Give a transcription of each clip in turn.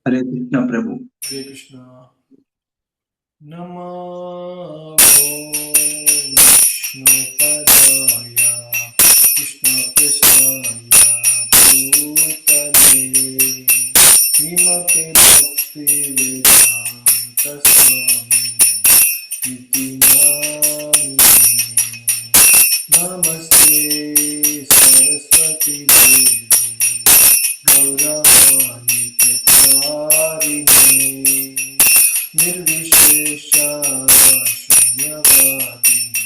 हरे कृष्ण प्रभु। हरे कृष्णा। नमो विष्णुपदाय कृष्णकृष्णाय भूतले श्रीमते भक्तिवेदान्त स्वामी इति नामिने। नमस्ते सरस्वती देवी गौरवाणी प्रचारिणे निर्विशेषा शून्यवादिनी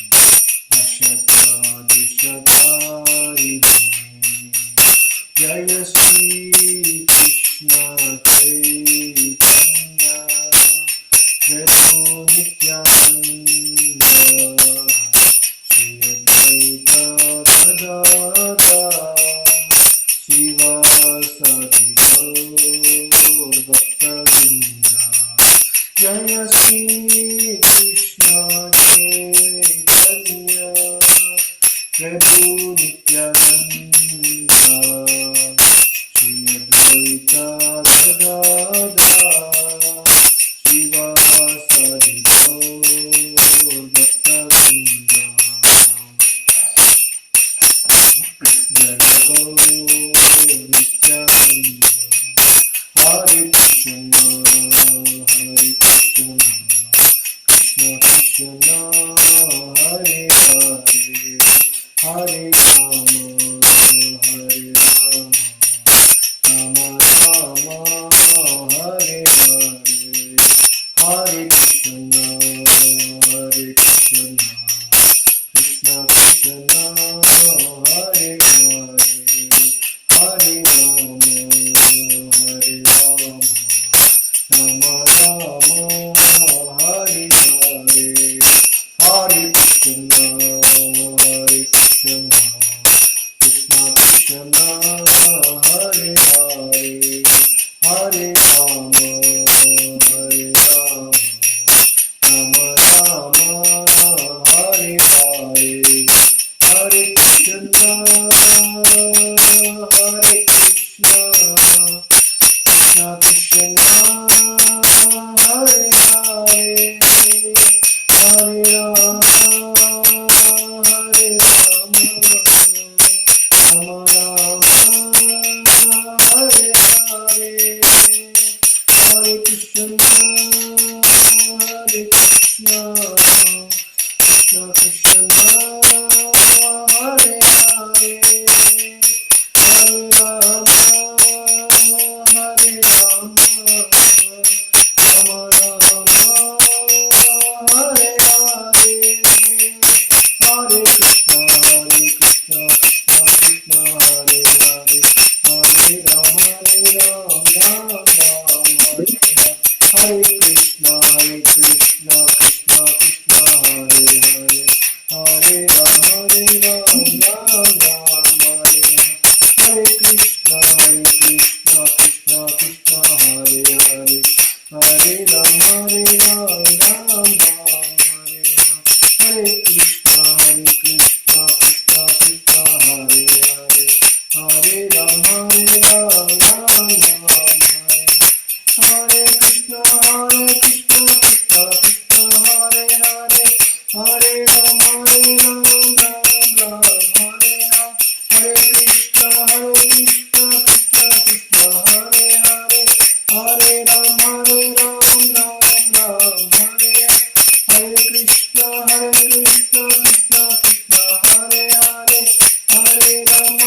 अशतादिशतारिणे। जय श्री कृष्ण चैतन्य प्रभु नित्यानंद श्री अद्वैत गदाधर शिवासादि गौर भक्तवृंद। जय श्री कृष्ण चैतन्य प्रभु नित्यानंद श्री अद्वैत गदाधर शिवासादि गौर भक्तवृंद। जय गौर नित्यानंद। हरे कृष्ण कृष्ण कृष्ण हरे हरे हरे राम राम राम हरे हरे। हरे कृष्ण कृष्ण कृष्ण हरे हरे हरे राम राम राम हरे हरे। हरे कृष्ण कृष्ण कृष्ण हरे हरे हरे राम राम राम हरे हरे। हरे कृष्ण कृष्ण कृष्ण हरे हरे हरे राम राम राम हरे हरे। हरे कृष्ण कृष्ण कृष्ण हरे हरे हरे राम राम हरे हरे। हरे कृष्ण कृष्ण कृष्ण हरे हरे हरे राम राम राम हरे हरे। हरे कृष्ण कृष्ण कृष्ण हरे हरे हरे राम राम राम हरे हरे। हरे कृष्ण कृष्ण कृष्ण हरे हरे हरे राम राम राम हरे हरे। हरे कृष्ण कृष्ण कृष्ण हरे हरे हरे राम राम राम हरे। हरे कृष्ण कृष्ण कृष्ण हरे हरे हरे राम राम राम हरे हरे। हरे कृष्ण कृष्ण कृष्ण हरे हरे हरे राम राम राम हरे। हरे कृष्ण कृष्ण कृष्ण हरे हरे हरे राम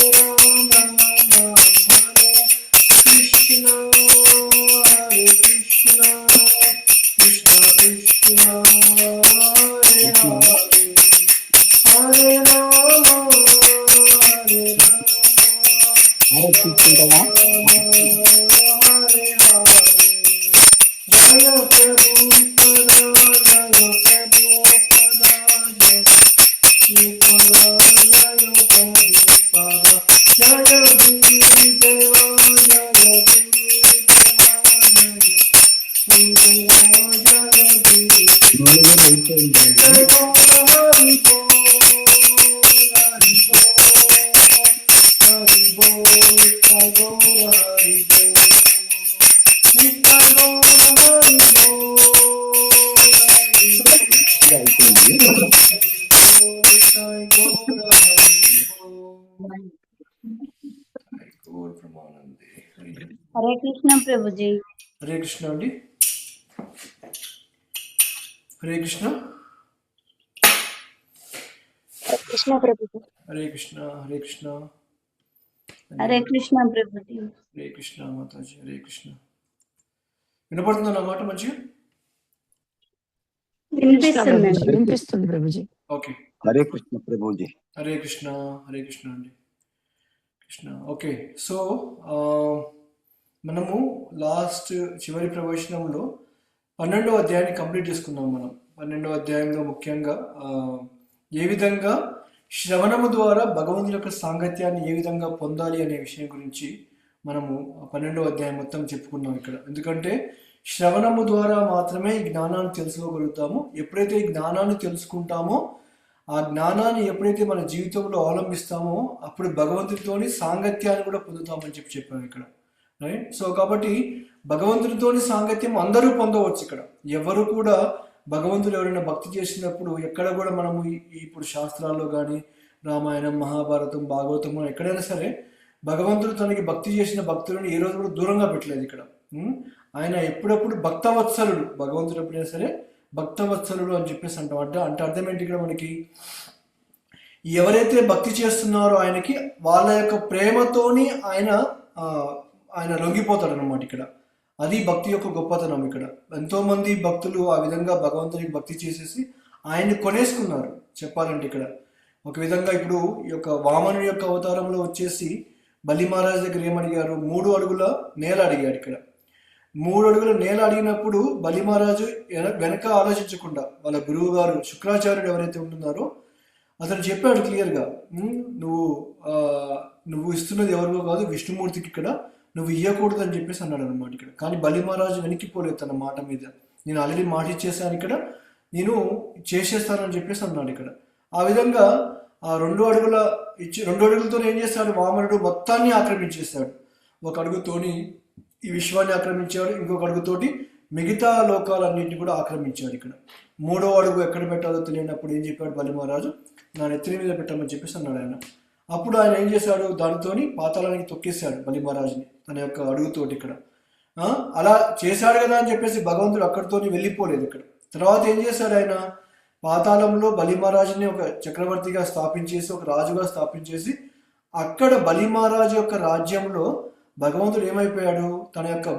राम हरे। कृष्ण हरे कृष्ण कृष्ण कृष्ण हरे हरे हरे राम हरे कृष्ण हरे हरे। जय प्रभु पदा जय प्रभु पदा जय श्रीपदा जय प्रभु पदा जय गुरुदेव जय गुरुदेव जय गुरुदेव जय गौर हरि बोल हरि बोल हरि बोल जय गौर हरि बोल। బ్రహ్మానందే. హరే కృష్ణ ప్రభుజీ. హరే కృష్ణ అండి. హరే కృష్ణ. కృష్ణ ప్రభుజీ. హరే కృష్ణ. హరే కృష్ణ. హరే కృష్ణ ప్రభుజీ. హరే కృష్ణ మాతాజీ. హరే కృష్ణ. వినపడుతుందా నా మాట మంచిగా? వినిపిస్తుంది ప్రభుజీ. ఓకే. హరే కృష్ణ ప్రభుజీ. హరే కృష్ణ. హరే కృష్ణ అండి. కృష్ణ. ఓకే, సో మనము చివరి ప్రవచనంలో 12వ అధ్యాయాన్ని కంప్లీట్ చేసుకున్నాం. మనం 12వ అధ్యాయంలో ముఖ్యంగా ఏ విధంగా శ్రవణము ద్వారా భగవంతుని యొక్క సాంగత్యాన్ని ఏ విధంగా పొందాలి అనే విషయం గురించి మనము 12వ అధ్యాయం మొత్తం చెప్పుకున్నాం ఇక్కడ. ఎందుకంటే శ్రవణము ద్వారా మాత్రమే ఈ జ్ఞానాన్ని తెలుసుకోగలుగుతాము. ఎప్పుడైతే ఈ జ్ఞానాన్ని తెలుసుకుంటామో, ఆ జ్ఞానాన్ని ఎప్పుడైతే మన జీవితంలో అవలంబిస్తామో అప్పుడు భగవంతుడితోని సాంగత్యాన్ని కూడా పొందుతామని చెప్పాము ఇక్కడ, రైట్? సో కాబట్టి భగవంతుడితోని సాంగత్యం అందరూ పొందవచ్చు ఇక్కడ. ఎవరు కూడా భగవంతుడు ఎవరైనా భక్తి చేసినప్పుడు ఎక్కడ కూడా మనము ఇప్పుడు శాస్త్రాల్లో కానీ రామాయణం, మహాభారతం, భాగవతం ఎక్కడైనా సరే భగవంతుడు తనకి భక్తి చేసిన భక్తులను ఏ రోజు కూడా దూరంగా పెట్టలేదు ఇక్కడ. ఆయన ఎప్పుడప్పుడు భక్తవత్సలుడు, భగవంతుడు ఎప్పుడైనా సరే భక్తవత్సలుడు అని చెప్పేసి అంటాం. అంటే అర్థం ఏంటి ఇక్కడ మనకి? ఎవరైతే భక్తి చేస్తున్నారో ఆయనకి వాళ్ళ యొక్క ప్రేమతోని ఆయన లొంగిపోతాడు అన్నమాట ఇక్కడ. అది భక్తి యొక్క గొప్పతనం ఇక్కడ. ఎంతో మంది భక్తులు ఆ విధంగా భగవంతునికి భక్తి చేసేసి ఆయన్ని కొనేసుకున్నారు చెప్పాలంటే ఇక్కడ. ఒక విధంగా ఇప్పుడు ఈ యొక్క వామనుడి యొక్క అవతారంలో వచ్చేసి బలి మహారాజ్ దగ్గర ఏమడిగారు? 3 అడుగుల నేల అడిగాడు ఇక్కడ. 3 అడుగుల నేల అడిగినప్పుడు బలి మహారాజు వెనక ఆలోచించకుండా వాళ్ళ గురువు గారు శుక్రాచార్యుడు ఎవరైతే ఉంటున్నారో అతను చెప్పాడు క్లియర్గా, నువ్వు ఇస్తున్నది ఎవరికో కాదు, విష్ణుమూర్తికి ఇక్కడ, నువ్వు ఇవ్వకూడదు అని చెప్పేసి అన్నాడు అనమాట ఇక్కడ. కానీ బలి మహారాజు వెనక్కిపోలేదు తన మాట మీద. నేను ఆల్రెడీ మాట ఇచ్చేసాను ఇక్కడ, నేను చేసేస్తానని చెప్పేసి అన్నాడు ఇక్కడ. ఆ విధంగా ఆ 2 అడుగులతో ఏం చేస్తాడు? వామనుడు మొత్తాన్ని ఆక్రమించేస్తాడు. ఒక అడుగుతోని ఈ విశ్వాన్ని ఆక్రమించాడు, ఇంకొక అడుగుతోటి మిగతా లోకాలన్నింటినీ కూడా ఆక్రమించాడు ఇక్కడ. 3వ అడుగు ఎక్కడ పెట్టాలో తెలియనప్పుడు ఏం చెప్పాడు బలి మహారాజు? నా నెత్తిని మీద పెట్టమని చెప్పేసి అన్నాడు ఆయన. అప్పుడు ఆయన ఏం చేశాడు? దానితోని పాతాళానికి తొక్కేశాడు బలి మహారాజుని తన యొక్క అడుగుతోటి ఇక్కడ. అలా చేశాడు కదా అని చెప్పేసి భగవంతుడు అక్కడితోని వెళ్ళిపోలేదు ఇక్కడ. తర్వాత ఏం చేశాడు ఆయన? పాతాళంలో బలి మహారాజుని ఒక చక్రవర్తిగా స్థాపించేసి, ఒక రాజుగా స్థాపించేసి, అక్కడ బలి మహారాజు యొక్క రాజ్యంలో భగవంతుడు ఏమైపోయాడు? తన యొక్క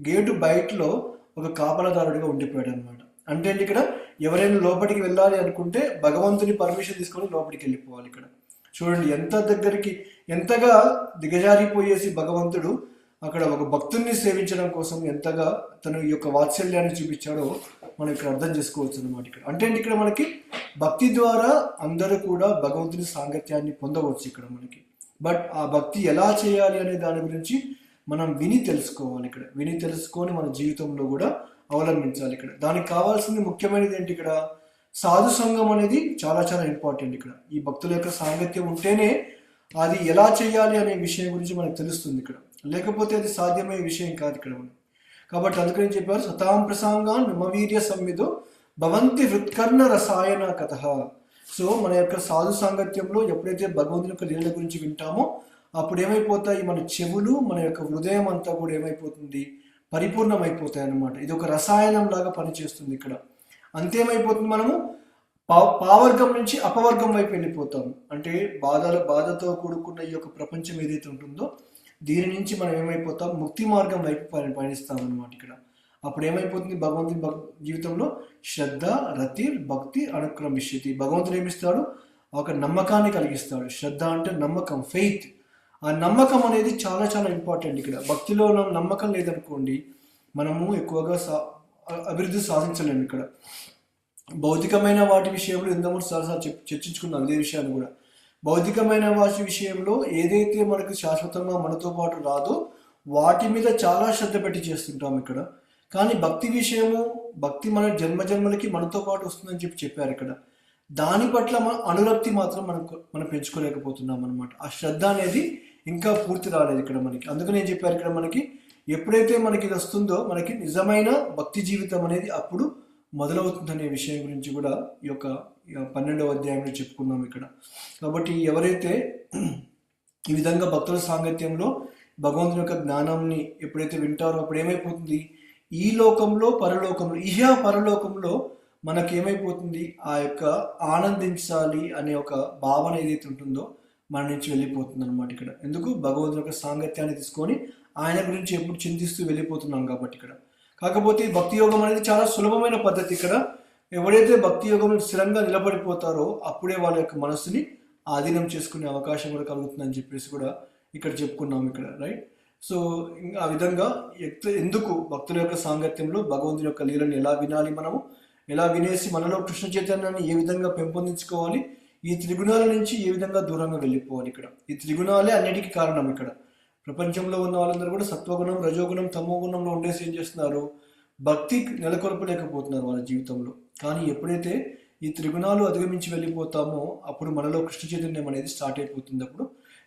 గేటు బయటలో ఒక కాపలదారుడిగా ఉండిపోయాడు అనమాట. అంటే ఇక్కడ ఎవరైనా లోపలికి వెళ్ళాలి అనుకుంటే భగవంతుని పర్మిషన్ తీసుకొని లోపలికి వెళ్ళిపోవాలి ఇక్కడ. చూడండి ఎంతగా దిగజారిపోయేసి భగవంతుడు అక్కడ ఒక భక్తుల్ని సేవించడం కోసం ఎంతగా తను ఈ యొక్క వాత్సల్యాన్ని చూపించాడో మనం ఇక్కడ అర్థం చేసుకోవచ్చు అనమాట ఇక్కడ. అంటే ఇక్కడ మనకి భక్తి ద్వారా అందరూ కూడా భగవంతుని సాంగత్యాన్ని పొందవచ్చు ఇక్కడ మనకి. బట్ ఆ భక్తి ఎలా చేయాలి అనే దాని గురించి మనం విని తెలుసుకోవాలి ఇక్కడ. విని తెలుసుకొని మన జీవితంలో కూడా అవలంబించాలి ఇక్కడ. దానికి కావాల్సింది ముఖ్యమైనది ఏంటి? ఇక్కడ సాధు సంఘం అనేది చాలా చాలా ఇంపార్టెంట్ ఇక్కడ. ఈ భక్తుల యొక్క సాంగత్యం ఉంటేనే అది ఎలా చేయాలి అనే విషయం గురించి మనకు తెలుస్తుంది ఇక్కడ. లేకపోతే అది సాధ్యమయ్యే విషయం కాదు ఇక్కడ మనం. కాబట్టి అందుకని చెప్పారు, సతాం ప్రసాంగాన్ మమవీర్య సంవిదో భవంతి హృత్కర్ణ రసాయన కథ. సో మన యొక్క సాధు సాంగత్యంలో ఎప్పుడైతే భగవంతుని యొక్క లీలల గురించి వింటామో అప్పుడు ఏమైపోతాయి? మన చెవులు, మన యొక్క హృదయం అంతా కూడా ఏమైపోతుంది? పరిపూర్ణమైపోతాయి అన్నమాట. ఇది ఒక రసాయనం లాగా పనిచేస్తుంది ఇక్కడ. అంతేమైపోతుంది? మనము పావర్గం నుంచి అపవర్గం వైపు వెళ్ళిపోతాము. అంటే బాధతో కూడుకున్న ఈ యొక్క ప్రపంచం ఏదైతే ఉంటుందో దీని నుంచి మనం ఏమైపోతాం? ముక్తి మార్గం వైపు పయనిస్తాం అన్నమాట ఇక్కడ. అప్పుడు ఏమైపోతుంది? భగవంతుని జీవితంలో శ్రద్ధ, రతిర్, భక్తి అనుక్రమిష్యతి. భగవంతుడు ఏమిస్తాడు? ఒక నమ్మకాన్ని కలిగిస్తాడు. శ్రద్ధ అంటే నమ్మకం, ఫెయిత్. ఆ నమ్మకం అనేది చాలా చాలా ఇంపార్టెంట్ ఇక్కడ. భక్తిలో నమ్మకం లేదనుకోండి మనము ఎక్కువగా అభివృద్ధి సాధించలేము ఇక్కడ. భౌతికమైన వాటి విషయంలో ఇంతకుముందు చాలా చర్చించుకున్నాం ఇదే విషయాన్ని కూడా. భౌతికమైన వాటి విషయంలో ఏదైతే మనకు శాశ్వతంగా మనతో పాటు రాదో వాటి మీద చాలా శ్రద్ధ పెట్టి చేస్తుంటాం ఇక్కడ. కానీ భక్తి విషయము, భక్తి మన జన్మలకి మనతో పాటు వస్తుందని చెప్పారు ఇక్కడ. దాని పట్ల మన అనురక్తి మాత్రం మనం పెంచుకోలేకపోతున్నాం అనమాట. ఆ శ్రద్ధ అనేది ఇంకా పూర్తి రాలేదు ఇక్కడ మనకి. అందుకని ఏం చెప్పారు ఇక్కడ మనకి? ఎప్పుడైతే మనకి ఇది వస్తుందో మనకి నిజమైన భక్తి జీవితం అనేది అప్పుడు మొదలవుతుందనే విషయం గురించి కూడా ఈ యొక్క 12వ అధ్యాయంలో చెప్పుకున్నాం ఇక్కడ. కాబట్టి ఎవరైతే ఈ విధంగా భక్తుల సాంగత్యంలో భగవంతుని యొక్క జ్ఞానాన్ని ఎప్పుడైతే వింటారో అప్పుడు ఏమైపోతుంది, ఈ లోకంలో పరలోకంలో పరలోకంలో మనకి ఏమైపోతుంది, ఆ యొక్క ఆనందించాలి అనే ఒక భావన ఏదైతే ఉంటుందో మన నుంచి వెళ్ళిపోతుంది అనమాట ఇక్కడ. ఎందుకు, భగవంతుని యొక్క సాంగత్యాన్ని తీసుకొని ఆయన గురించి ఎప్పుడు చింతిస్తూ వెళ్ళిపోతున్నాం కాబట్టి ఇక్కడ. కాకపోతే ఈ భక్తి యోగం అనేది చాలా సులభమైన పద్ధతి. ఇక్కడ ఎవరైతే భక్తి యోగంలో స్థిరంగా నిలబడిపోతారో అప్పుడే వాళ్ళ యొక్క మనస్సుని ఆధీనం చేసుకునే అవకాశం కూడా కలుగుతుందని చెప్పేసి కూడా ఇక్కడ చెప్పుకున్నాం ఇక్కడ, రైట్. సో ఆ విధంగా ఎందుకు భక్తుల యొక్క సాంగత్యంలో భగవంతుని యొక్క లీలను ఎలా వినాలి, మనము ఎలా వినేసి మనలో కృష్ణ చైతన్యాన్ని ఏ విధంగా పెంపొందించుకోవాలి, ఈ త్రిగుణాల నుంచి ఏ విధంగా దూరంగా వెళ్ళిపోవాలి. ఇక్కడ ఈ త్రిగుణాలే అన్నిటికీ కారణం. ఇక్కడ ప్రపంచంలో ఉన్న వాళ్ళందరూ కూడా సత్వగుణం, రజోగుణం, తమో గుణంలో ఉండేసి ఏం చేస్తున్నారు, భక్తి నెలకొల్పలేకపోతున్నారు వాళ్ళ జీవితంలో. కానీ ఎప్పుడైతే ఈ త్రిగుణాలు అధిగమించి వెళ్ళిపోతామో అప్పుడు మనలో కృష్ణ చైతన్యం అనేది స్టార్ట్ అయిపోతుంది. అప్పుడు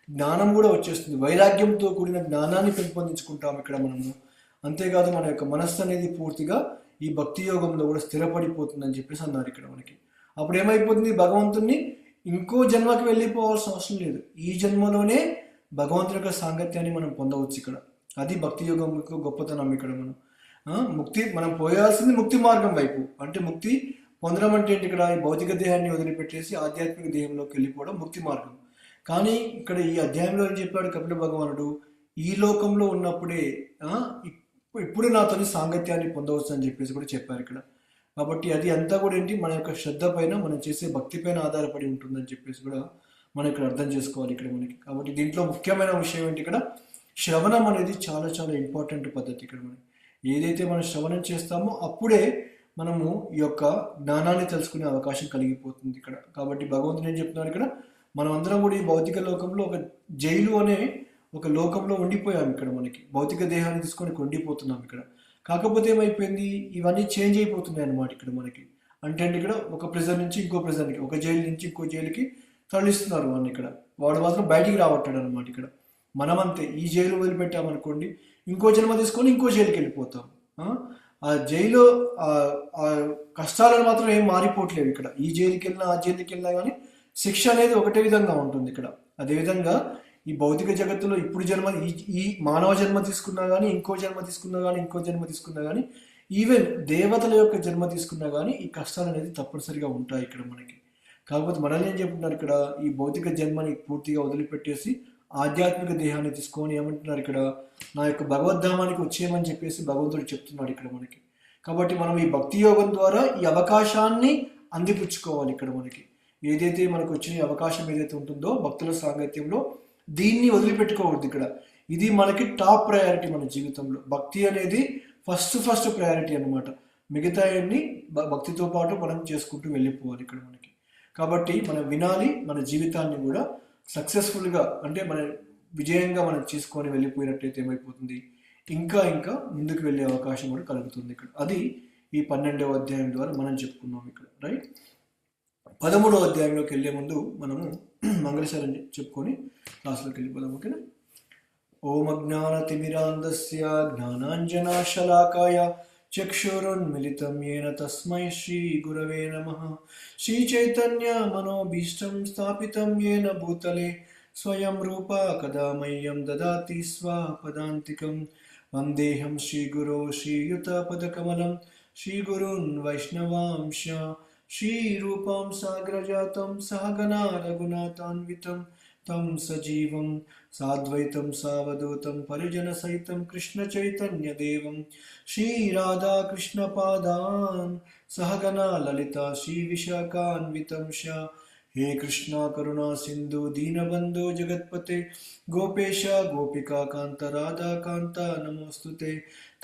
జ్ఞానం కూడా వచ్చేస్తుంది. వైరాగ్యంతో కూడిన జ్ఞానాన్ని పెంపొందించుకుంటాం ఇక్కడ మనము. అంతేకాదు మన యొక్క మనస్సు అనేది పూర్తిగా ఈ భక్తి యోగంలో కూడా స్థిరపడిపోతుందని చెప్పేసి అన్నారు ఇక్కడ మనకి. అప్పుడు ఏమైపోతుంది, భగవంతుణ్ణి ఇంకో జన్మకి వెళ్ళిపోవాల్సిన అవసరం లేదు, ఈ జన్మలోనే భగవంతుని యొక్క సాంగత్యాన్ని మనం పొందవచ్చు ఇక్కడ. అది భక్తి యోగం యొక్క గొప్పతనం ఇక్కడ. ముక్తి మనం పోయాల్సింది ముక్తి మార్గం వైపు. అంటే ముక్తి పొందడం అంటే ఏంటి, ఇక్కడ ఈ భౌతిక దేహాన్ని వదిలిపెట్టేసి ఆధ్యాత్మిక దేహంలోకి వెళ్ళిపోవడం ముక్తి మార్గం. కానీ ఇక్కడ ఈ అధ్యాయంలో ఏం చెప్పాడు కపిల భగవానుడు, ఈ లోకంలో ఉన్నప్పుడే ఇప్పుడు నాతోని సాంగత్యాన్ని పొందవచ్చు అని చెప్పేసి కూడా చెప్పారు ఇక్కడ. కాబట్టి అది అంతా కూడా ఏంటి, మన యొక్క శ్రద్ధ పైన, మనం చేసే భక్తి పైన ఆధారపడి ఉంటుందని చెప్పేసి కూడా మనం ఇక్కడ అర్థం చేసుకోవాలి ఇక్కడ మనకి. కాబట్టి దీంట్లో ముఖ్యమైన విషయం ఏంటి, ఇక్కడ శ్రవణం అనేది చాలా చాలా ఇంపార్టెంట్ పద్ధతి ఇక్కడ. మనం ఏదైతే మనం శ్రవణం చేస్తామో అప్పుడే మనము ఈ యొక్క జ్ఞానాన్ని తెలుసుకునే అవకాశం కలిగిపోతుంది ఇక్కడ. కాబట్టి భగవంతుడు ఏం చెప్తున్నారు ఇక్కడ, మనం అందరం కూడా ఈ భౌతిక లోకంలో ఒక జైలు అనే ఒక లోకంలో ఉండిపోయాం ఇక్కడ. మనకి భౌతిక దేహాన్ని తీసుకొని ఉండిపోతున్నాం ఇక్కడ. కాకపోతే ఏమైపోయింది, ఇవన్నీ చేంజ్ అయిపోతున్నాయి అన్నమాట ఇక్కడ మనకి. అంటే ఇక్కడ ఒక ప్రిజన్ నుంచి ఇంకో ప్రిజన్కి, ఒక జైలు నుంచి ఇంకో జైలుకి తరలిస్తున్నారు వాడిని ఇక్కడ. వాడు మాత్రం బయటికి రావట్టాడు అనమాట ఇక్కడ. మనమంతే, ఈ జైలు వదిలిపెట్టామనుకోండి ఇంకో జన్మ తీసుకొని ఇంకో జైలుకి వెళ్ళిపోతాం. ఆ జైలు ఆ కష్టాలను మాత్రం ఏం మారిపోవట్లేవు ఇక్కడ. ఈ జైలుకి వెళ్ళినా ఆ జైలుకి వెళ్ళినా కానీ శిక్ష అనేది ఒకటే విధంగా ఉంటుంది ఇక్కడ. అదేవిధంగా ఈ భౌతిక జగత్తులో ఇప్పుడు జన్మ, ఈ మానవ జన్మ తీసుకున్నా కానీ, ఇంకో జన్మ తీసుకున్నా కానీ, ఇంకో జన్మ తీసుకున్నా కానీ, ఈవెన్ దేవతల యొక్క జన్మ తీసుకున్నా కానీ ఈ కష్టాలు అనేది తప్పనిసరిగా ఉంటాయి ఇక్కడ మనకి. కాకపోతే మనల్ని ఏం చెప్తున్నారు ఇక్కడ, ఈ భౌతిక జన్మని పూర్తిగా వదిలిపెట్టేసి ఆధ్యాత్మిక దేహాన్ని తీసుకొని ఏమంటున్నారు ఇక్కడ, నా యొక్క భగవద్ధామానికి వచ్చేయమని చెప్పేసి భగవంతుడు చెప్తున్నాడు ఇక్కడ మనకి. కాబట్టి మనం ఈ భక్తి యోగం ద్వారా ఈ అవకాశాన్ని అందిపుచ్చుకోవాలి ఇక్కడ మనకి. ఏదైతే మనకు వచ్చిన అవకాశం ఏదైతే ఉంటుందో భక్తుల సాంగత్యంలో, దీన్ని వదిలిపెట్టుకోవద్దు ఇక్కడ. ఇది మనకి టాప్ ప్రయారిటీ మన జీవితంలో. భక్తి అనేది ఫస్ట్ ప్రయారిటీ అనమాట. మిగతా అన్ని భక్తితో పాటు మనం చేసుకుంటూ వెళ్ళిపోవాలి ఇక్కడ మనకి. కాబట్టి మనం వినాలి, మన జీవితాన్ని కూడా సక్సెస్ఫుల్గా, అంటే మన విజయంగా మనం చేసుకొని వెళ్ళిపోయినట్టయితే ఏమైపోతుంది, ఇంకా ముందుకు వెళ్ళే అవకాశం కూడా కలుగుతుంది ఇక్కడ. అది ఈ 12వ అధ్యాయం ద్వారా మనం చెప్పుకున్నాం ఇక్కడ, రైట్. 13వ అధ్యాయంలోకి వెళ్ళే ముందు మనము మంగళశారం చెప్పుకొని క్లాస్లోకి వెళ్ళిపోదాం, ఓకేనా. ఓం అజ్ఞానతిమిరాంధస్య జ్ఞానాంజనాశలాకాయ చక్షురున్మిలితం యేన తస్మై శ్రీ గురవే నమః. శ్రీ చైతన్య మనోభీష్టం స్థాపితం యేన భూతలే స్వయం రూపా కదా మह्यं దదాతి స్వపదాంతికం. వందేహం శ్రీగురో శ్రీయుతపదకమలం శ్రీగురున్ వైష్ణవాంశ శ్రీరూపం సాగ్రజాతం సహగణా రఘునాథాన్వితం తం సజీవం సాద్వైతం సావధూతం పరిజన సహితం కృష్ణ చైతన్య దేవం శ్రీ రాధా కృష్ణ పాదాన్ సహగణా లలిత శ్రీ విశాఖాన్వితం శ. హే కృష్ణ కరుణా సింధు దీనబంధు జగత్పతే గోపేశ గోపికా కాంత రాధా కాంత నమోస్తుతే.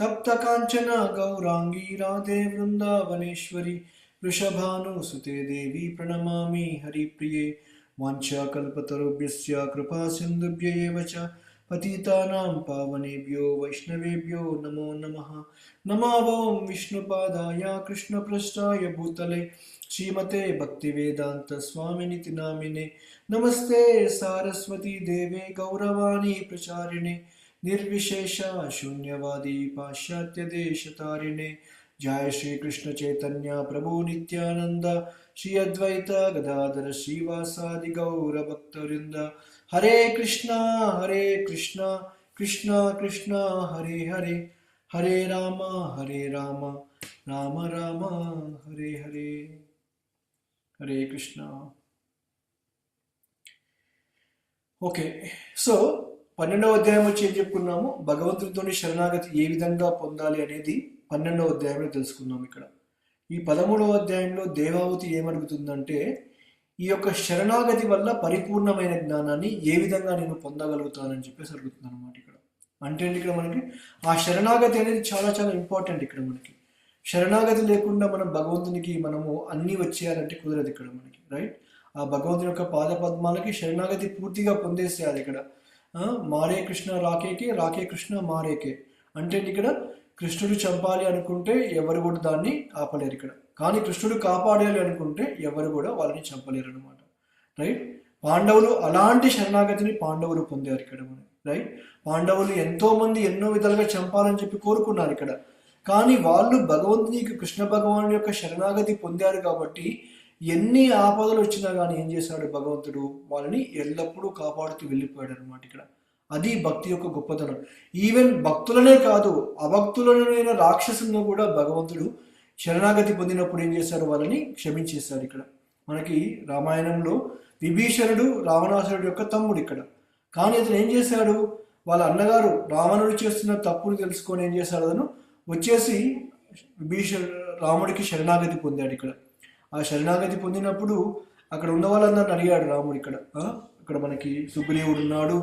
తప్త కాంచన గౌరాంగీ రాధే వృందావనేశ్వరి వృషభానుసుతే దేవి ప్రణమామి హరిప్రియే. వాంఛాకల్పతరుభ్యశ్చ కృపా సింధుభ్యైవ చ పతితానాం పావనేభ్యో వైష్ణవేభ్యో నమో నమః. నమో ఓం విష్ణుపాదాయ కృష్ణపృష్ఠాయ భూతలే శ్రీమతే భక్తివేదాంత స్వామినితి నామినే. నమస్తే సారస్వతీ దేవే గౌరవాణి ప్రచారిణే నిర్విశేష శూన్యవాది పాశ్చాత్య దేశతారిణే. जय श्री कृष्ण चैतन्य प्रभु नित्यानंद श्री अद्वैत गदाधर श्रीवासादि गौर भक्तवृंद. हरे कृष्णा కృష్ణ కృష్ణ హరే హరే హరే రామ రామ రామ హరే హరే. హరే కృష్ణ. ఓకే, సో 12వ అధ్యాయం వచ్చి ఏం చెప్పుకున్నాము, భగవంతుడితోని శరణాగతి ఏ విధంగా పొందాలి అనేది 12వ అధ్యాయంలో తెలుసుకున్నాం. ఇక్కడ ఈ 13వ అధ్యాయంలో దేవావతి ఏమడుగుతుందంటే, ఈ యొక్క శరణాగతి వల్ల పరిపూర్ణమైన జ్ఞానాన్ని ఏ విధంగా నేను పొందగలుగుతానని చెప్పేసి అడుగుతున్నాను అనమాట. ఇక్కడ అంటే ఇక్కడ మనకి ఆ శరణాగతి అనేది చాలా చాలా ఇంపార్టెంట్. ఇక్కడ మనకి శరణాగతి లేకుండా మనం భగవంతునికి మనము అన్నీ వచ్చేయాలంటే కుదరదు ఇక్కడ మనకి, రైట్? ఆ భగవంతుని యొక్క పాద పద్మాలకి శరణాగతి పూర్తిగా పొందేసేయాలి. ఇక్కడ మారే కృష్ణ రాకేకే, రాకే కృష్ణ మారేకే అంటే ఇక్కడ కృష్ణుడు చంపాలి అనుకుంటే ఎవరు కూడా దాన్ని ఆపలేరు ఇక్కడ, కానీ కృష్ణుడు కాపాడాలి అనుకుంటే ఎవరు కూడా వాళ్ళని చంపలేరు అనమాట, రైట్? పాండవులు అలాంటి శరణాగతిని పాండవులు పొందారు ఇక్కడ మనం, రైట్? పాండవులు ఎంతో మంది ఎన్నో విధాలుగా చంపాలని చెప్పి కోరుకున్నారు ఇక్కడ, కానీ వాళ్ళు భగవంతునికి కృష్ణ భగవాను యొక్క శరణాగతి పొందారు కాబట్టి ఎన్ని ఆపదలు వచ్చినా కానీ ఏం చేశాడు భగవంతుడు, వాళ్ళని ఎల్లప్పుడూ కాపాడుతూ వెళ్ళిపోయాడు అనమాట. ఇక్కడ అది భక్తి యొక్క గొప్పతనం. ఈవెన్ భక్తులనే కాదు, అభక్తులైన రాక్షసులను కూడా భగవంతుడు శరణాగతి పొందినప్పుడు ఏం చేశాడు, వాళ్ళని క్షమించేశాడు. ఇక్కడ మనకి రామాయణంలో విభీషణుడు రావణాసురుడు యొక్క తమ్ముడు ఇక్కడ, కానీ అతను ఏం చేశాడు, వాళ్ళ అన్నగారు రావణుడు చేస్తున్న తప్పును తెలుసుకొని ఏం చేశాడు, అతను వచ్చేసి రాముడికి శరణాగతి పొందాడు. ఇక్కడ ఆ శరణాగతి పొందినప్పుడు అక్కడ ఉన్న వాళ్ళందరిని అడిగాడు రాముడు. ఇక్కడ మనకి సుగ్రీవుడు ఉన్నాడు,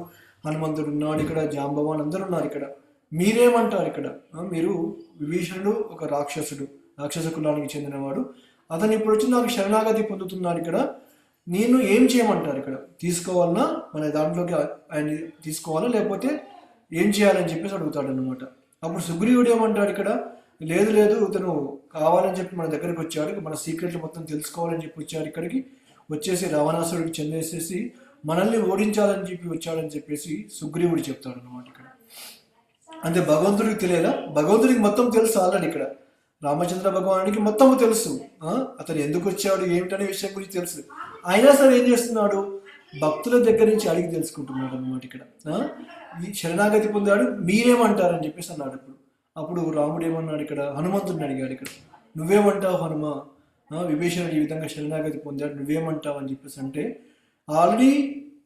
హనుమంతుడు ఉన్నాడు, ఇక్కడ జాంబవాన్ అందరూ ఉన్నారు. ఇక్కడ మీరేమంటారు, ఇక్కడ మీరు విభీషణుడు ఒక రాక్షస కులానికి చెందినవాడు, అతను ఇప్పుడు వచ్చి నాకు శరణాగతి పొందుతున్నాడు, ఇక్కడ నేను ఏం చేయమంటారు, ఇక్కడ తీసుకోవాలన్నా మన దాంట్లోకి ఆయన తీసుకోవాలా లేకపోతే ఏం చేయాలని చెప్పేసి అడుగుతాడు అనమాట. అప్పుడు సుగ్రీవుడు ఏమంటాడు, ఇక్కడ లేదు లేదు ఇతను కావాలని చెప్పి మన దగ్గరికి వచ్చాడు, మన సీక్రెట్లు మొత్తం తెలుసుకోవాలని చెప్పి వచ్చాడు, ఇక్కడికి వచ్చేసి రావణాసురుడికి చెందేసేసి మనల్ని ఓడించాలని చెప్పి వచ్చాడని చెప్పేసి సుగ్రీవుడు చెప్తాడు అనమాట. ఇక్కడ అంటే భగవంతుడికి తెలియదా, భగవంతుడికి మొత్తం తెలుసు ఆల్రెడీ. ఇక్కడ రామచంద్ర భగవానుడికి మొత్తము తెలుసు, అతను ఎందుకు వచ్చాడు ఏమిటనే విషయం గురించి తెలుసు, అయినా సరే ఏం చేస్తున్నాడు, భక్తుల దగ్గర నుంచి అడిగి తెలుసుకుంటున్నాడు అనమాట. ఇక్కడ ఈ శరణాగతి పొందాడు, మీరేమంటారని చెప్పేసి అన్నాడు. అప్పుడు రాముడు ఏమన్నాడు, ఇక్కడ హనుమంతుడిని అడిగాడు, ఇక్కడ నువ్వేమంటావు హనుమ, విభీషణుడు ఈ విధంగా శరణాగతి పొందాడు నువ్వేమంటావు అని చెప్పేసి అంటే, ఆల్రెడీ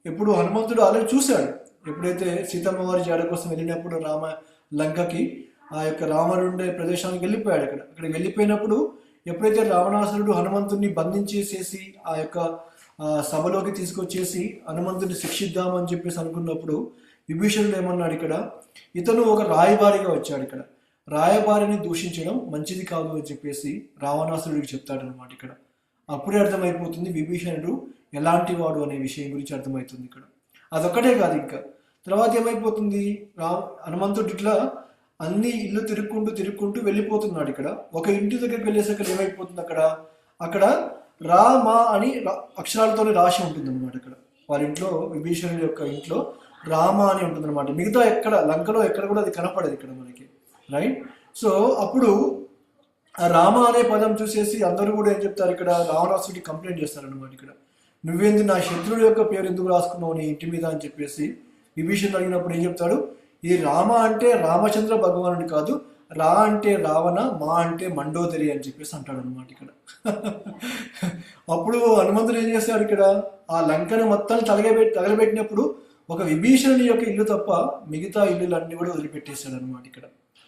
ఎప్పుడు హనుమంతుడు ఆల్రెడీ చూశాడు, ఎప్పుడైతే సీతమ్మ వారి జాడ కోసం వెళ్ళినప్పుడు లంకకి ఆ యొక్క రావణుడు ఉండే ప్రదేశానికి వెళ్ళిపోయాడు. అక్కడ వెళ్ళిపోయినప్పుడు ఎప్పుడైతే రావణాసురుడు హనుమంతుడిని బంధించేసేసి ఆ యొక్క సభలోకి తీసుకొచ్చేసి హనుమంతుడిని శిక్షిద్దామని చెప్పేసి అనుకున్నప్పుడు విభీషణుడు ఏమన్నాడు, ఇక్కడ ఇతను ఒక రాయబారిగా వచ్చాడు, ఇక్కడ రాయబారిని దూషించడం మంచిది కాదు అని చెప్పేసి రావణాసురుడికి చెప్తాడనమాట. ఇక్కడ అప్పుడే అర్థమైపోతుంది విభీషణుడు ఎలాంటి వాడు అనే విషయం గురించి అర్థమవుతుంది. ఇక్కడ అదొక్కటే కాదు, ఇంకా తర్వాత ఏమైపోతుంది, హనుమంతుడు ఇట్లా అన్ని ఇల్లు తిరుక్కుంటూ వెళ్ళిపోతున్నాడు. ఇక్కడ ఒక ఇంటి దగ్గరికి వెళ్ళేసరికి ఏమైపోతుంది, అక్కడ రామ అని అక్షరాలతోనే రాసి ఉంటుంది అనమాట. ఇక్కడ వాళ్ళ ఇంట్లో విభీషణుడి యొక్క ఇంట్లో రామ అని ఉంటుంది అనమాట. మిగతా ఎక్కడ లంకలో ఎక్కడ కూడా అది కనపడదు ఇక్కడ మనకి, రైట్? సో అప్పుడు ఆ రామ అనే పదం చూసేసి అందరూ కూడా ఏం చెప్తారు, ఇక్కడ రావణాసుడికి కంప్లైంట్ చేస్తారనమాట. ఇక్కడ నువ్వేంది నా శత్రుడు యొక్క పేరు ఎందుకు రాసుకున్నావు నీ ఇంటి మీద అని చెప్పేసి విభీషణుడు అడిగినప్పుడు ఏం చెప్తాడు, ఈ రామ అంటే రామచంద్ర భగవానుడు కాదు, రా అంటే రావణ, మా అంటే మండోదరి అని చెప్పేసి అంటాడు అనమాట. ఇక్కడ అప్పుడు హనుమంతుడు ఏం చేస్తాడు, ఇక్కడ ఆ లంకను మొత్తాన్ని తగలబెట్టినప్పుడు ఒక విభీషణుని యొక్క ఇల్లు తప్ప మిగతా ఇల్లులన్నీ కూడా వదిలిపెట్టేశాడు అనమాట. ఇక్కడ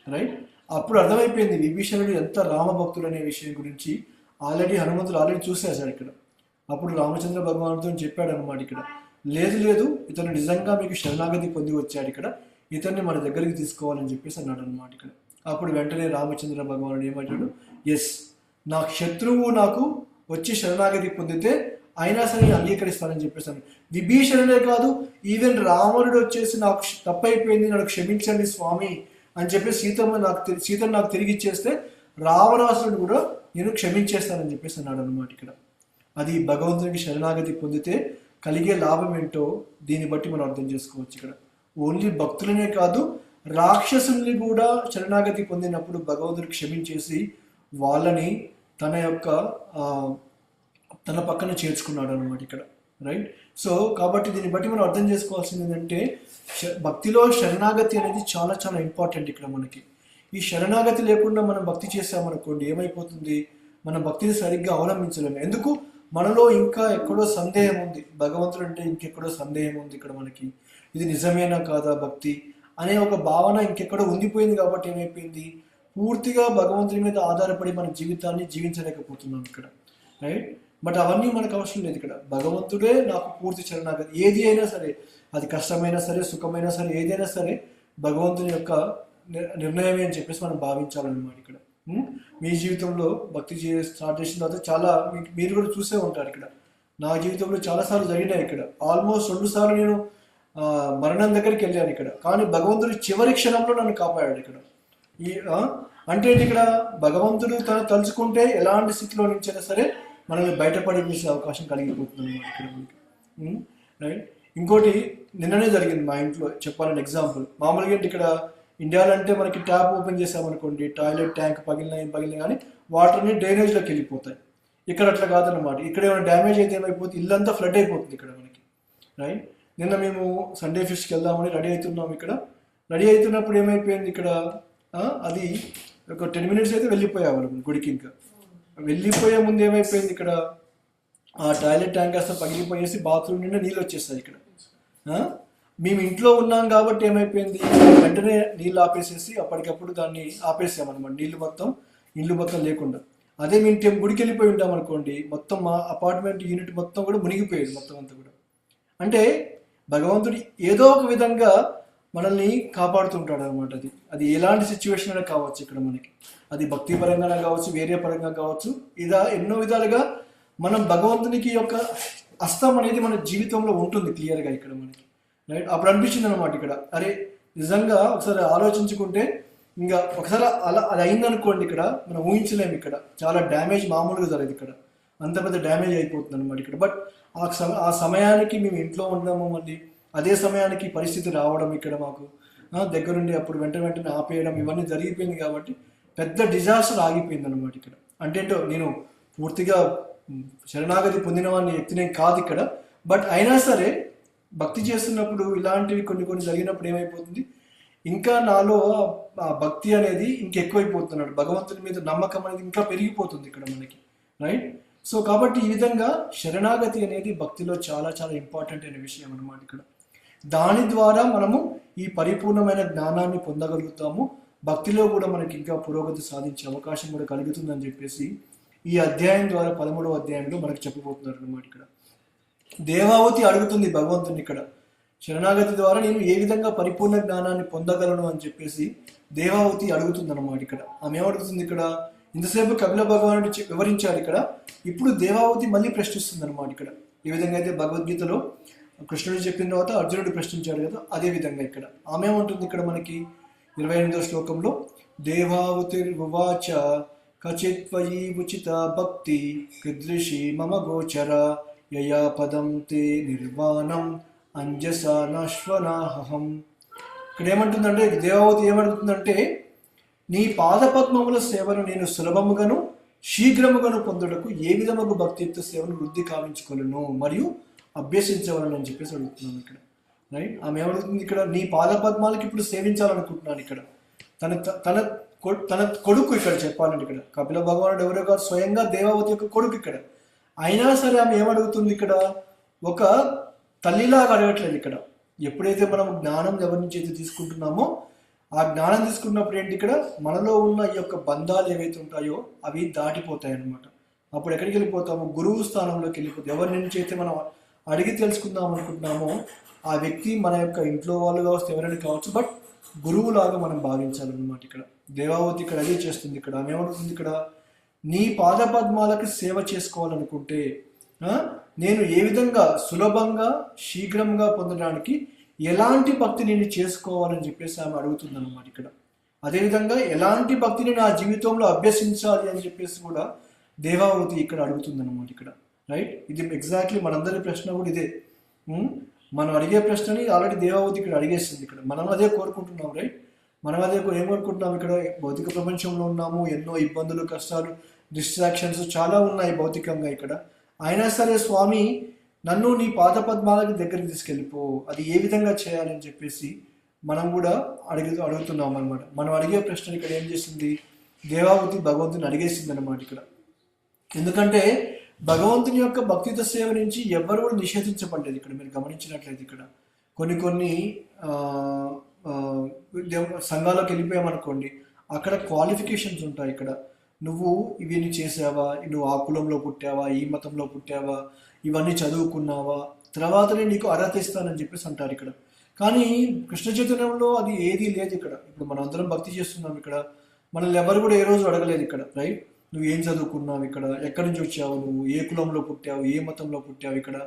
రైట్, అప్పుడు అర్థమైపోయింది విభీషణుడు ఎంత రామభక్తుడు అనే విషయం గురించి హనుమంతుడు ఆల్రెడీ చూసేశాడు. ఇక్కడ అప్పుడు రామచంద్ర భగవానుడితో చెప్పాడు అనమాట. ఇక్కడ లేదు ఇతను నిజంగా మీకు శరణాగతి పొంది వచ్చాడు, ఇక్కడ ఇతన్ని మన దగ్గరికి తీసుకోవాలని చెప్పేసి అన్నాడు అనమాట. ఇక్కడ అప్పుడు వెంటనే రామచంద్ర భగవానుడు ఏమంటాడు, ఎస్, నా శత్రువు నాకు వచ్చి శరణాగతి పొందితే అయినా సరే నేను అంగీకరిస్తానని చెప్పేసాను. విభీషణుడే కాదు, ఈవెన్ రావణుడు వచ్చేసి నాకు తప్పైపోయింది, నన్ను క్షమించండి స్వామి అని చెప్పి సీతను నాకు తిరిగి ఇచ్చేస్తే రావణాసురుడు కూడా నేను క్షమించేస్తానని చెప్పేసి అన్నాడు అనమాట. ఇక్కడ అది భగవంతునికి శరణాగతి పొందితే కలిగే లాభం ఏంటో దీన్ని బట్టి మనం అర్థం చేసుకోవచ్చు. ఇక్కడ ఓన్లీ భక్తులనే కాదు, రాక్షసుల్ని కూడా శరణాగతి పొందినప్పుడు భగవంతుడు క్షమించేసి వాళ్ళని తన పక్కన చేర్చుకున్నాడు అనమాట. ఇక్కడ రైట్, సో కాబట్టి దీన్ని బట్టి మనం అర్థం చేసుకోవాల్సింది ఏంటంటే భక్తిలో శరణాగతి అనేది చాలా చాలా ఇంపార్టెంట్ ఇక్కడ మనకి. ఈ శరణాగతి లేకుండా మనం భక్తి చేసామనుకోండి ఏమైపోతుంది, మన భక్తిని సరిగ్గా అవలంబించలేము. ఎందుకు, మనలో ఇంకా ఎక్కడో సందేహం ఉంది, భగవంతుడు అంటే ఇంకెక్కడో సందేహం ఉంది ఇక్కడ మనకి, ఇది నిజమేనా కాదా భక్తి అనే ఒక భావన ఇంకెక్కడో ఉండిపోయింది. కాబట్టి ఏమైపోయింది, పూర్తిగా భగవంతుడి మీద ఆధారపడి మన జీవితాన్ని జీవించలేకపోతున్నాం ఇక్కడ, రైట్. బట్ అవన్నీ మనకు అవసరం లేదు. ఇక్కడ భగవంతుడే నాకు పూర్తి శరణాగతి. ఏది అయినా సరే, అది కష్టమైనా సరే సుఖమైనా సరే ఏదైనా సరే భగవంతుని యొక్క నిర్ణయమే అని చెప్పేసి మనం భావించాలన్నమాట ఇక్కడ. మీ జీవితంలో భక్తి స్టార్ట్ చేసిన తర్వాత చాలా మీరు కూడా చూసే ఉంటారు ఇక్కడ. నా జీవితంలో చాలాసార్లు జరిగినాయి ఇక్కడ. ఆల్మోస్ట్ 2 సార్లు నేను మరణం దగ్గరికి వెళ్ళాను ఇక్కడ. కానీ భగవంతుడు చివరి క్షణంలో నన్ను కాపాడాడు ఇక్కడ. అంటే ఇక్కడ భగవంతుడు తను తలుచుకుంటే ఎలాంటి స్థితిలో నుంచైనా సరే మనల్ని బయటపడేసే అవకాశం కలిగిపోతుంది అన్నమాట ఇక్కడ మనకి, రైట్. ఇంకోటి నిన్ననే జరిగింది మా ఇంట్లో చెప్పాలని ఎగ్జాంపుల్. మామూలుగా ఏంటి ఇక్కడ ఇండియాలో అంటే మనకి ట్యాప్ ఓపెన్ చేసామనుకోండి, టాయిలెట్ ట్యాంక్ పగిలినా కానీ వాటర్ని డ్రైనేజ్లోకి వెళ్ళిపోతాయి. ఇక్కడ అట్లా కాదనమాట. ఇక్కడ ఏమైనా డ్యామేజ్ అయితే ఏమైపోతుంది, ఇల్లంతా ఫ్లడ్ అయిపోతుంది ఇక్కడ మనకి, రైట్. నిన్న మేము సండే ఫిష్కి వెళ్దామని రెడీ అవుతున్నాం ఇక్కడ. రెడీ అవుతున్నప్పుడు ఏమైపోయింది ఇక్కడ, అది ఒక 10 minutes అయితే వెళ్ళిపోయేవాళ్ళం గుడికి. ఇంకా వెళ్ళిపోయే ముందు ఏమైపోయింది ఇక్కడ, ఆ టాయిలెట్ ట్యాంక్ అసలు పగిలిపోయేసి బాత్రూమ్ నిండా నీళ్ళు వచ్చేస్తాయి ఇక్కడ. మేము ఇంట్లో ఉన్నాం కాబట్టి ఏమైపోయింది, వెంటనే నీళ్ళు ఆపేసేసి అప్పటికప్పుడు దాన్ని ఆపేసామన్నమాట, నీళ్ళు మొత్తం లేకుండా. అదే మేము గుడికి వెళ్ళిపోయి ఉంటాం అనుకోండి, మొత్తం మా అపార్ట్మెంట్ యూనిట్ మొత్తం కూడా మునిగిపోయేది మొత్తం అంతా కూడా. అంటే భగవంతుడు ఏదో ఒక విధంగా మనల్ని కాపాడుతుంటాడు అనమాట. అది ఎలాంటి సిచ్యువేషన్ అయినా కావచ్చు ఇక్కడ మనకి, అది భక్తి పరంగా కావచ్చు, వేరే పరంగా కావచ్చు, ఎన్నో విధాలుగా మనం భగవంతునికి యొక్క హస్తం అనేది మన జీవితంలో ఉంటుంది క్లియర్గా ఇక్కడ మనకి, రైట్. అప్పుడు అనిపించింది అనమాట ఇక్కడ, అరే నిజంగా ఒకసారి ఆలోచించుకుంటే ఇంకా ఒకసారి అలా అది అయిందనుకోండి ఇక్కడ మనం ఊహించలేము. ఇక్కడ చాలా డ్యామేజ్ మామూలుగా జరగదు, ఇక్కడ అంత పెద్ద డ్యామేజ్ అయిపోతుంది అనమాట ఇక్కడ. బట్ ఆ సమయానికి మేము ఇంట్లో ఉన్నాము, మళ్ళీ అదే సమయానికి పరిస్థితి రావడం ఇక్కడ మాకు దగ్గరుండి అప్పుడు వెంటనే ఆపేయడం ఇవన్నీ జరిగిపోయింది. కాబట్టి పెద్ద డిజాస్టర్ ఆగిపోయింది అనమాట ఇక్కడ. అంటే నేను పూర్తిగా శరణాగతి పొందిన వాడిని వ్యక్తినే కాదు ఇక్కడ. బట్ అయినా సరే భక్తి చేస్తున్నప్పుడు ఇలాంటివి కొన్ని జరిగినప్పుడు ఏమైపోతుంది, ఇంకా నాలో ఆ భక్తి అనేది ఇంకెక్కువైపోతున్నాడు, భగవంతుని మీద నమ్మకం అనేది ఇంకా పెరిగిపోతుంది ఇక్కడ మనకి, రైట్. సో కాబట్టి ఈ విధంగా శరణాగతి అనేది భక్తిలో చాలా చాలా ఇంపార్టెంట్ అయిన విషయం అనమాట ఇక్కడ. దాని ద్వారా మనము ఈ పరిపూర్ణమైన జ్ఞానాన్ని పొందగలుగుతాము. భక్తిలో కూడా మనకి ఇంకా పురోగతి సాధించే అవకాశం కూడా కలుగుతుందని చెప్పేసి ఈ అధ్యాయం ద్వారా 13వ అధ్యాయంలో మనకు చెప్పబోతున్నారు అనమాట ఇక్కడ. దేవావతి అడుగుతుంది భగవంతుని ఇక్కడ, శరణాగతి ద్వారా నేను ఏ విధంగా పరిపూర్ణ జ్ఞానాన్ని పొందగలను అని చెప్పేసి దేవావతి అడుగుతుంది అనమాట ఇక్కడ. ఆమె ఏమడుగుతుంది ఇక్కడ, ఇంతసేపు కపిల భగవానుడు వివరించాడు ఇక్కడ, ఇప్పుడు దేవావతి మళ్ళీ ప్రశ్నిస్తుంది అనమాట ఇక్కడ. ఏ విధంగా అయితే భగవద్గీతలో కృష్ణుడు చెప్పిన తర్వాత అర్జునుడు ప్రశ్నించాడు కదా, అదే విధంగా ఇక్కడ ఆమె ఏమంటుంది ఇక్కడ మనకి 28వ శ్లోకంలో, దేవావతిర్వాచ కచిత్వయి ఉచిత భక్తి కృదృషి మమ గోచర యయా పదం తే నిర్వాణం అంజస నశ్వనాహం. ఇక్కడ ఏమంటుందంటే దేవావతి ఏమడుగుతుందంటే, నీ పాదపద్మముల సేవను నేను సులభముగాను శీఘ్రముగాను పొందుటకు ఏ విధముగా భక్తియుక్త సేవను వృద్ధి కావించుకోలను మరియు అభ్యసించవలను అని చెప్పేసి అడుగుతున్నాను ఇక్కడ, రైట్. ఆమె ఏమడుగుతుంది ఇక్కడ, నీ పాదపద్మాలకి ఇప్పుడు సేవించాలనుకుంటున్నాను ఇక్కడ. తన కొడుకు ఇక్కడ చెప్పాలంటే ఇక్కడ కపిల భగవానుడు ఎవరో కాదు, స్వయంగా దేవావతి యొక్క కొడుకు ఇక్కడ. అయినా సరే ఆమె ఏమడుగుతుంది ఇక్కడ, ఒక తల్లిలాగా అడగట్లేదు ఇక్కడ. ఎప్పుడైతే మనం జ్ఞానం ఎవరి నుంచి అయితే తీసుకుంటున్నామో ఆ జ్ఞానం తీసుకున్నప్పుడు ఏంటి ఇక్కడ మనలో ఉన్న ఈ యొక్క బంధాలు ఏవైతే ఉంటాయో అవి దాటిపోతాయి అన్నమాట. అప్పుడు ఎక్కడికి వెళ్ళిపోతాము, గురువు స్థానంలోకి వెళ్ళిపోతాం. ఎవరి నుంచి అయితే మనం అడిగి తెలుసుకుందాం అనుకుంటున్నామో ఆ వ్యక్తి మన యొక్క ఇంట్లో వాళ్ళు కావచ్చు, ఎవరైనా కావచ్చు, బట్ గురువులాగా మనం భావించాలన్నమాట ఇక్కడ. దేవావతి ఇక్కడ అదే చేస్తుంది ఇక్కడ. ఆమె ఏమవుతుంది ఇక్కడ, నీ పాదపద్మాలకు సేవ చేసుకోవాలనుకుంటే నేను ఏ విధంగా సులభంగా శీఘ్రంగా పొందడానికి ఎలాంటి భక్తి నేను చేసుకోవాలని చెప్పేసి ఆమె అడుగుతుంది అనమాట ఇక్కడ. అదేవిధంగా ఎలాంటి భక్తిని నా జీవితంలో అభ్యసించాలి అని చెప్పేసి కూడా దేవావతి ఇక్కడ అడుగుతుంది అనమాట ఇక్కడ, రైట్. ఇది ఎగ్జాక్ట్లీ మనందరి ప్రశ్న కూడా ఇదే. మనం అడిగే ప్రశ్నని ఆల్రెడీ దేవావతి ఇక్కడ అడిగేస్తుంది ఇక్కడ. మనం అదే కోరుకుంటున్నాం, రైట్. మనం అదే ఏమనుకుంటున్నాం ఇక్కడ, భౌతిక ప్రపంచంలో ఉన్నాము, ఎన్నో ఇబ్బందులు కష్టాలు డిస్ట్రాక్షన్స్ చాలా ఉన్నాయి భౌతికంగా ఇక్కడ. అయినా సరే స్వామి నన్ను నీ పాద పద్మాలకి దగ్గరికి తీసుకెళ్ళిపో, అది ఏ విధంగా చేయాలని చెప్పేసి మనం కూడా అడుగుతున్నాం అనమాట. మనం అడిగే ప్రశ్న ఇక్కడ ఏం చేసింది, దేవావతి భగవంతుని అడిగేసింది అనమాట ఇక్కడ. ఎందుకంటే భగవంతుని యొక్క భక్తియుత సేవ నుంచి ఎవ్వరు కూడా నిషేధించబడలేదు. ఇక్కడ మీరు గమనించినట్లయితే ఇక్కడ కొన్ని సంఘాలకు వెళ్ళిపోయామనుకోండి, అక్కడ క్వాలిఫికేషన్స్ ఉంటాయి. ఇక్కడ నువ్వు ఇవన్నీ చేసావా, నువ్వు ఆ కులంలో పుట్టావా, ఈ మతంలో పుట్టావా, ఇవన్నీ చదువుకున్నావా, తర్వాతనే నీకు అర్హత ఇస్తానని చెప్పేసి అంటారు ఇక్కడ. కానీ కృష్ణ చైతన్యంలో అది ఏదీ లేదు ఇక్కడ. ఇప్పుడు మనం అందరం భక్తి చేస్తున్నాం ఇక్కడ, మనల్ని ఎవరు కూడా ఏ రోజు అడగలేదు ఇక్కడ, రైట్? నువ్వు ఏం చదువుకున్నావు ఇక్కడ, ఎక్కడి నుంచి వచ్చావు, నువ్వు ఏ కులంలో పుట్టావు, ఏ మతంలో పుట్టావు ఇక్కడ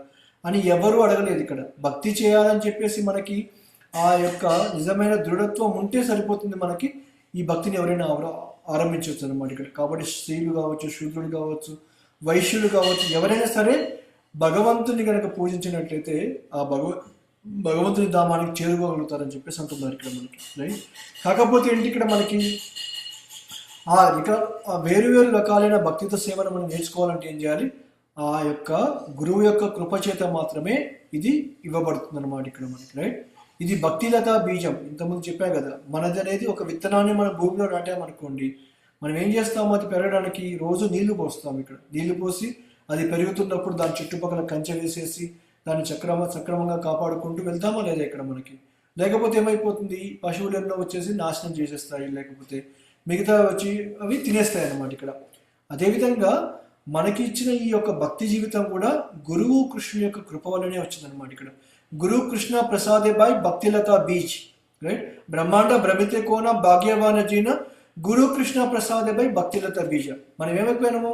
అని ఎవరు అడగలేదు ఇక్కడ. భక్తి చేయాలని చెప్పేసి మనకి ఆ యొక్క నిజమైన దృఢత్వం ఉంటే సరిపోతుంది మనకి ఈ భక్తిని ఎవరైనా ఆరంభించవచ్చు అనమాట ఇక్కడ. కాబట్టి స్త్రీలు కావచ్చు, శూద్రులు కావచ్చు, వైశ్యులు కావచ్చు, ఎవరైనా సరే భగవంతుని కనుక పూజించినట్లయితే ఆ భగవంతుని ధామానికి చేరుకోగలుగుతారని చెప్పేసి అంటున్నారు ఇక్కడ మనకి, రైట్? కాకపోతే ఏంటి ఇక్కడ మనకి ఇక వేరు రకాలైన భక్తితో సేవను మనం నేర్చుకోవాలంటే ఏం చేయాలి, ఆ యొక్క గురువు యొక్క కృపచేత మాత్రమే ఇది ఇవ్వబడుతుంది అనమాట ఇక్కడ మనకి, రైట్? ఇది భక్తిలత బీజం. ఇంతకుముందు చెప్పా కదా, మనది అనేది ఒక విత్తనాన్ని మనం భూమిలో నాటామనుకోండి, మనం ఏం చేస్తాము, అది పెరగడానికి రోజు నీళ్లు పోస్తాం. ఇక్కడ నీళ్లు పోసి అది పెరుగుతున్నప్పుడు దాని చుట్టుపక్కల కంచె వేసేసి దాన్ని సక్రమంగా కాపాడుకుంటూ వెళ్తామా లేదా ఇక్కడ మనకి? లేకపోతే ఏమైపోతుంది, పశువులు ఎన్నో వచ్చేసి నాశనం చేసేస్తాయి, లేకపోతే మిగతా వచ్చి అవి తినేస్తాయి అన్నమాట ఇక్కడ. అదేవిధంగా మనకి ఇచ్చిన ఈ యొక్క భక్తి జీవితం కూడా గురువు కృష్ణుని యొక్క కృప వల్లనే వచ్చిందనమాట ఇక్కడ. గురు కృష్ణ ప్రసాదే బాయ్ భక్తిలత బీజ్, రైట్? బ్రహ్మాండ భ్రమితే కోన భాగ్యవాన జీన గురు కృష్ణ ప్రసాదే బాయ్ భక్తిలత బీజ. మనం ఏమైపోయినాము,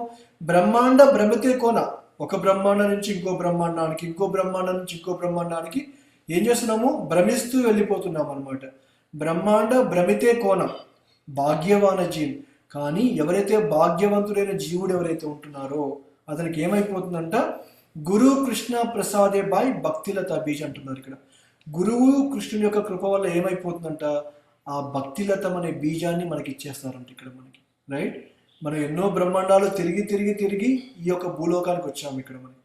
బ్రహ్మాండ భ్రమితే కోన, ఒక బ్రహ్మాండం నుంచి ఇంకో బ్రహ్మాండానికి, ఇంకో బ్రహ్మాండం నుంచి ఇంకో బ్రహ్మాండానికి ఏం చేస్తున్నాము, భ్రమిస్తూ వెళ్ళిపోతున్నాం అనమాట. బ్రహ్మాండ భ్రమితే కోన భాగ్యవాన జీన్. కానీ ఎవరైతే భాగ్యవంతుడైన జీవుడు ఎవరైతే ఉంటున్నారో అతనికి ఏమైపోతుందంట, గురు కృష్ణ ప్రసాదే బాయ్ భక్తిలత బీజ్ అంటున్నారు ఇక్కడ. గురువు కృష్ణుని యొక్క కృప వల్ల ఏమైపోతుందంట, ఆ భక్తిలత అనే బీజాన్ని మనకి ఇచ్చేస్తారంట ఇక్కడ మనకి, రైట్? మనం ఎన్నో బ్రహ్మాండాలు తిరిగి ఈ యొక్క భూలోకానికి వచ్చాము ఇక్కడ. మనం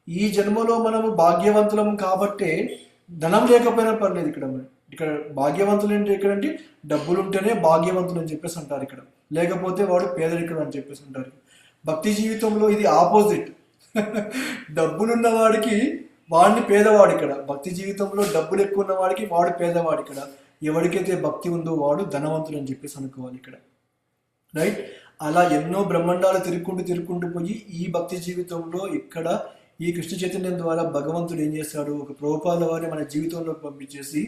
ఈ జన్మలో మనము భాగ్యవంతులము కాబట్టే ధనం లేకపోయినా పర్లేదు ఇక్కడ. మనం ఇక్కడ భాగ్యవంతులు ఏంటి ఇక్కడంటే డబ్బులు ఉంటేనే భాగ్యవంతులు అని చెప్పేసి అంటారు ఇక్కడ, లేకపోతే వాడు పేదరికుడు అని చెప్పేసి అంటారు. భక్తి జీవితంలో ఇది ఆపోజిట్. డబ్బులున్న వాడికి వాడిని పేదవాడు ఇక్కడ. భక్తి జీవితంలో డబ్బులు ఎక్కువ ఉన్న వాడికి వాడు పేదవాడు ఇక్కడ. ఎవరికైతే భక్తి ఉందో వాడు ధనవంతుడు అని చెప్పేసి అనుకోవాలి ఇక్కడ, రైట్? అలా ఎన్నో బ్రహ్మాండాలు తిరుక్కుంటూ పోయి ఈ భక్తి జీవితంలో ఇక్కడ ఈ కృష్ణ చైతన్యం ద్వారా భగవంతుడు ఏం చేస్తాడు, ఒక ప్రభుపాద వారిని మన జీవితంలోకి పంపించేసి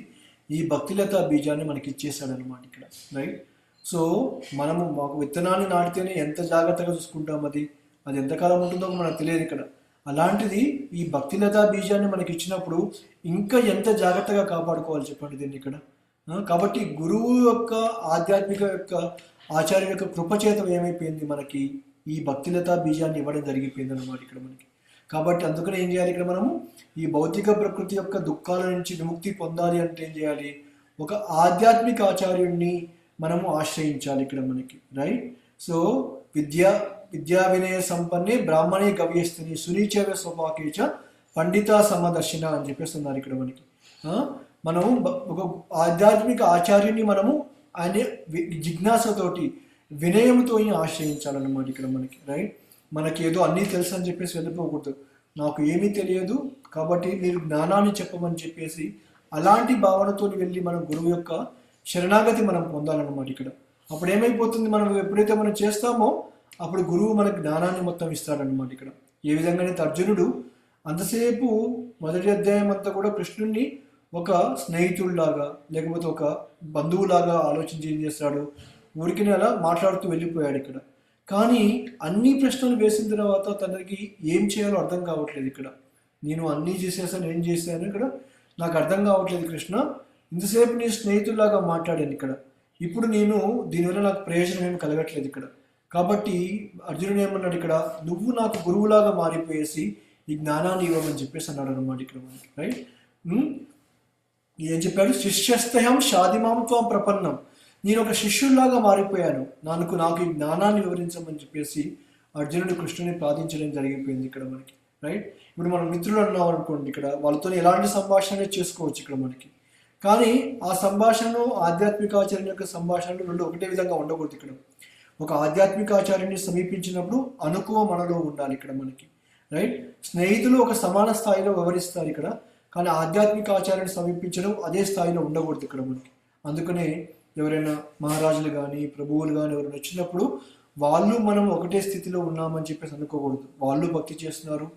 ఈ భక్తిలత బీజాన్ని మనకి ఇచ్చేసాడు అనమాట ఇక్కడ, రైట్? సో మనము మాకు విత్తనాన్ని నాటితేనే ఎంత జాగ్రత్తగా చూసుకుంటాం, అది ఎంతకాలం ఉంటుందో మనకు తెలియదు ఇక్కడ. అలాంటిది ఈ భక్తిలత బీజాన్ని మనకి ఇచ్చినప్పుడు ఇంకా ఎంత జాగ్రత్తగా కాపాడుకోవాలి చెప్పండి దీన్ని ఇక్కడ. కాబట్టి గురువు యొక్క ఆధ్యాత్మిక యొక్క ఆచార్య యొక్క కృపచేతం ఏమైపోయింది, మనకి ఈ భక్తిలత బీజాన్ని ఇవ్వడం జరిగిపోయింది అనమాట ఇక్కడ మనకి. కాబట్టి అందుకనే ఏం చేయాలి ఇక్కడ, మనము ఈ భౌతిక ప్రకృతి యొక్క దుఃఖాల నుంచి విముక్తి పొందాలి అంటే ఏం చేయాలి, ఒక ఆధ్యాత్మిక ఆచార్యుడిని మనము ఆశ్రయించాలి ఇక్కడ మనకి, రైట్? సో విద్యా వినయ సంపన్నే బ్రాహ్మణే గవ్యస్థిని సునీచవ స్వపాకేచ పండిత సమదర్శన అని చెప్పేస్తున్నారు ఇక్కడ మనకి. మనము ఒక ఆధ్యాత్మిక ఆచార్యుని మనము ఆయన జిజ్ఞాసతోటి వినయంతో ఆశ్రయించాలన్నమాట ఇక్కడ మనకి, రైట్? మనకి ఏదో అన్నీ తెలుసు అని చెప్పేసి వెళ్ళిపోకూడదు. నాకు ఏమీ తెలియదు కాబట్టి మీరు జ్ఞానాన్ని చెప్పమని చెప్పేసి అలాంటి భావనతో వెళ్ళి మనం గురువు యొక్క శరణాగతి మనం పొందాలన్నమాట ఇక్కడ. అప్పుడు ఏమైపోతుంది, మనం ఎప్పుడైతే మనం చేస్తామో అప్పుడు గురువు మనకు జ్ఞానాన్ని మొత్తం ఇస్తాడనమాట ఇక్కడ. ఏ విధంగానైతే అర్జునుడు అంతసేపు మొదటి అధ్యాయం అంతా కూడా కృష్ణుడిని ఒక స్నేహితుడిలాగా లేకపోతే ఒక బంధువులాగా ఆలోచించి ఏం చేస్తాడు, ఊరికి అలా మాట్లాడుతూ వెళ్ళిపోయాడు ఇక్కడ. కానీ అన్ని ప్రశ్నలు వేసిన తర్వాత తనకి ఏం చేయాలో అర్థం కావట్లేదు ఇక్కడ. నేను అన్నీ చేసేసాను, ఏం చేశాను ఇక్కడ నాకు అర్థం కావట్లేదు కృష్ణ, ఇంతసేపు నీ స్నేహితుల్లాగా మాట్లాడాను ఇక్కడ, ఇప్పుడు నేను దీనివల్ల నాకు ప్రయోజనం ఏమి కలగట్లేదు ఇక్కడ. కాబట్టి అర్జునుడు ఏమన్నాడు ఇక్కడ, నువ్వు నాకు గురువులాగా మారిపోయేసి ఈ జ్ఞానాన్ని ఇవ్వమని చెప్పేసి అన్నాడు అనమాట ఇక్కడ మనకి, రైట్? ఏం చెప్పాడు, శిష్యస్థయం షాదిమాం త్వం ప్రపన్నం, నేను ఒక శిష్యుల్లాగా మారిపోయాను, నాకు ఈ జ్ఞానాన్ని వివరించమని చెప్పేసి అర్జునుడు కృష్ణుని ప్రార్థించడం జరిగిపోయింది ఇక్కడ మనకి, రైట్. ఇప్పుడు మనం మిత్రులు అన్నాం అనుకోండి, ఇక్కడ వాళ్ళతో ఎలాంటి సంభాషణ చేసుకోవచ్చు ఇక్కడ మనకి. కానీ ఆ సంభాషణను ఆధ్యాత్మిక ఆచార్యుని యొక్క సంభాషణలు రెండు ఒకటే విధంగా ఉండకూడదు ఇక్కడ. ఒక ఆధ్యాత్మిక ఆచార్యుని సమీపించినప్పుడు అనుకువ మనలో ఉండాలి ఇక్కడ మనకి, రైట్. స్నేహితులు ఒక సమాన స్థాయిలో వ్యవహరిస్తారు ఇక్కడ, కానీ ఆధ్యాత్మిక ఆచార్యుని సమీపించడం అదే స్థాయిలో ఉండకూడదు ఇక్కడ మనకి. అందుకనే ఎవరైనా మహారాజులు కానీ ప్రభువులు కానీ ఎవరైనా వచ్చినప్పుడు వాళ్ళు మనం ఒకటే స్థితిలో ఉన్నామని చెప్పేసి అనుకోకూడదు. వాళ్ళు భక్తి చేస్తున్నారు,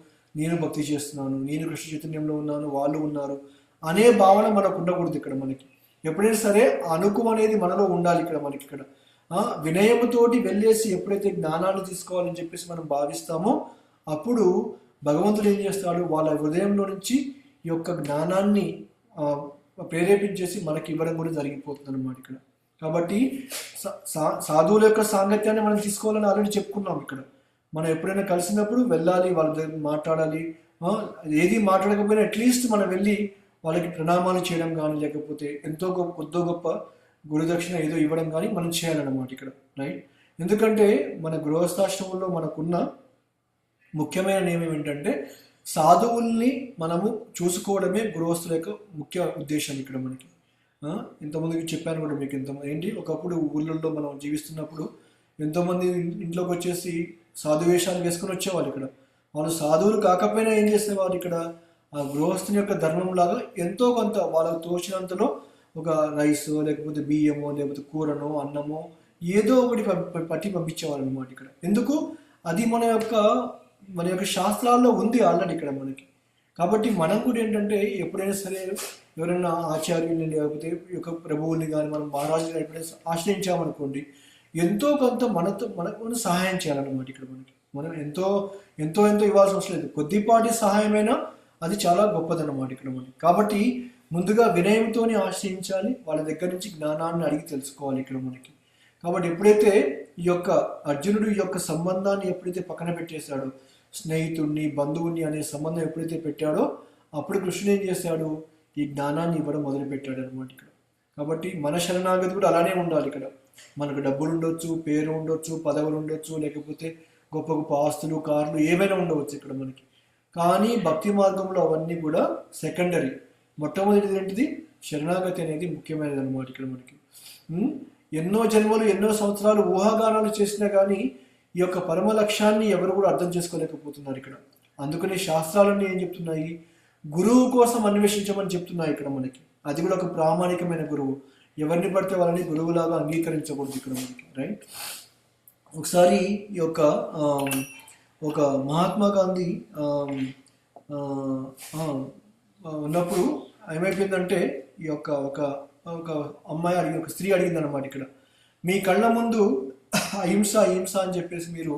నేను భక్తి చేస్తున్నాను, నేను కృష్ణ చైతన్యంలో ఉన్నాను, వాళ్ళు ఉన్నారు అనే భావన మనకు ఉండకూడదు ఇక్కడ మనకి. ఎప్పుడైనా సరే అనుకువ అనేది మనలో ఉండాలి ఇక్కడ మనకి. ఇక్కడ వినయముతోటి వెళ్ళేసి ఎప్పుడైతే జ్ఞానాన్ని తీసుకోవాలని చెప్పేసి మనం భావిస్తామో అప్పుడు భగవంతుడు ఏం చేస్తాడు, వాళ్ళ హృదయంలో నుంచి ఈ యొక్క జ్ఞానాన్ని ప్రేరేపించేసి మనకి ఇవ్వడం కూడా జరిగిపోతుంది అనమాట ఇక్కడ. కాబట్టి సాధువుల యొక్క సాంగత్యాన్ని మనం తీసుకోవాలని ఆల్రెడీ చెప్పుకున్నాం ఇక్కడ. మనం ఎప్పుడైనా కలిసినప్పుడు వెళ్ళాలి, వాళ్ళ దగ్గర మాట్లాడాలి. ఏది మాట్లాడకపోయినా అట్లీస్ట్ మనం వెళ్ళి వాళ్ళకి ప్రణామాలు చేయడం కానీ, లేకపోతే కొద్దో గొప్ప గురుదక్షిణ ఏదో ఇవ్వడం కానీ మనం చేయాలన్నమాట ఇక్కడ, రైట్. ఎందుకంటే మన గృహస్థాశ్రమంలో మనకున్న ముఖ్యమైన నియమం ఏంటంటే సాధువుల్ని మనము చూసుకోవడమే గృహస్థుల యొక్క ముఖ్య ఉద్దేశం ఇక్కడ మనకి. ఇంతమందికి చెప్పాను కూడా మీకు. ఏంటి, ఒకప్పుడు ఊళ్ళల్లో మనం జీవిస్తున్నప్పుడు ఎంతోమంది ఇంట్లోకి వచ్చేసి సాధు వేషాలు వేసుకొని వచ్చేవాళ్ళు ఇక్కడ. వాళ్ళు సాధువులు కాకపోయినా ఏం చేసేవాళ్ళు ఇక్కడ, ఆ గృహస్థుని యొక్క ధర్మం లాగా ఎంతో కొంత వాళ్ళకు తోచినంతలో ఒక రైస్ లేకపోతే బియ్యమో లేకపోతే కూరనో అన్నమో ఏదో ఒకటి పట్టి పంపించేవాళ్ళు అనమాట ఇక్కడ. ఎందుకు, అది మన యొక్క శాస్త్రాల్లో ఉంది ఆల్రెడీ ఇక్కడ మనకి. కాబట్టి మనం కూడా ఏంటంటే ఎప్పుడైనా సరే ఎవరైనా ఆచార్యుల్ని లేకపోతే యొక్క ప్రభువుల్ని కానీ మనం మహారాజుని ఎప్పుడైనా ఆశ్రయించామనుకోండి, ఎంతో కొంత మనకు సహాయం చేయాలన్నమాట ఇక్కడ మనకి. మనం ఎంతో ఎంతో ఎంతో ఇవ్వాల్సిన అవసరం లేదు, కొద్దిపాటి సహాయమైనా అది చాలా గొప్పదన్నమాట ఇక్కడ మనకి. కాబట్టి ముందుగా వినయంతోనే ఆశ్రయించాలి, వాళ్ళ దగ్గర నుంచి జ్ఞానాన్ని అడిగి తెలుసుకోవాలి ఇక్కడ మనకి. కాబట్టి ఎప్పుడైతే ఈ యొక్క అర్జునుడు ఈ యొక్క సంబంధాన్ని ఎప్పుడైతే పక్కన పెట్టేశాడో, స్నేహితుడిని బంధువుని అనే సంబంధం ఎప్పుడైతే పెట్టాడో అప్పుడు కృష్ణుడు ఏం చేశాడు, ఈ జ్ఞానాన్ని ఇవ్వడం మొదలుపెట్టాడు అనమాట ఇక్కడ. కాబట్టి మన శరణాగతి కూడా అలానే ఉండాలి ఇక్కడ. మనకు డబ్బులు ఉండొచ్చు, పేరు ఉండొచ్చు, పదవులు ఉండొచ్చు, లేకపోతే గొప్ప గొప్ప ఆస్తులు, కార్లు ఏవైనా ఉండవచ్చు ఇక్కడ మనకి. కానీ భక్తి మార్గంలో అవన్నీ కూడా సెకండరీ. మొట్టమొదటిది ఏంటిది, శరణాగతి అనేది ముఖ్యమైనది అనమాట ఇక్కడ మనకి. ఎన్నో జన్మలు ఎన్నో సంవత్సరాలు ఊహాగానాలు చేసినా కానీ ఈ యొక్క పరమ లక్ష్యాన్ని ఎవరు కూడా అర్థం చేసుకోలేకపోతున్నారు ఇక్కడ. అందుకని శాస్త్రాలన్నీ ఏం చెప్తున్నాయి, గురువు కోసం అన్వేషించమని చెప్తున్నాయి ఇక్కడ మనకి. అది కూడా ఒక ప్రామాణికమైన గురువు. ఎవరిని పడితే వాళ్ళని గురువులాగా అంగీకరించకూడదు ఇక్కడ మనకి, రైట్. ఒకసారి ఈ యొక్క ఒక మహాత్మా గాంధీ ఉన్నప్పుడు ఏమైపోయిందంటే ఈ యొక్క ఒక అమ్మాయి ఒక స్త్రీ అడిగింది అనమాట ఇక్కడ, మీ కళ్ళ ముందు అహింస అహింస అని చెప్పేసి మీరు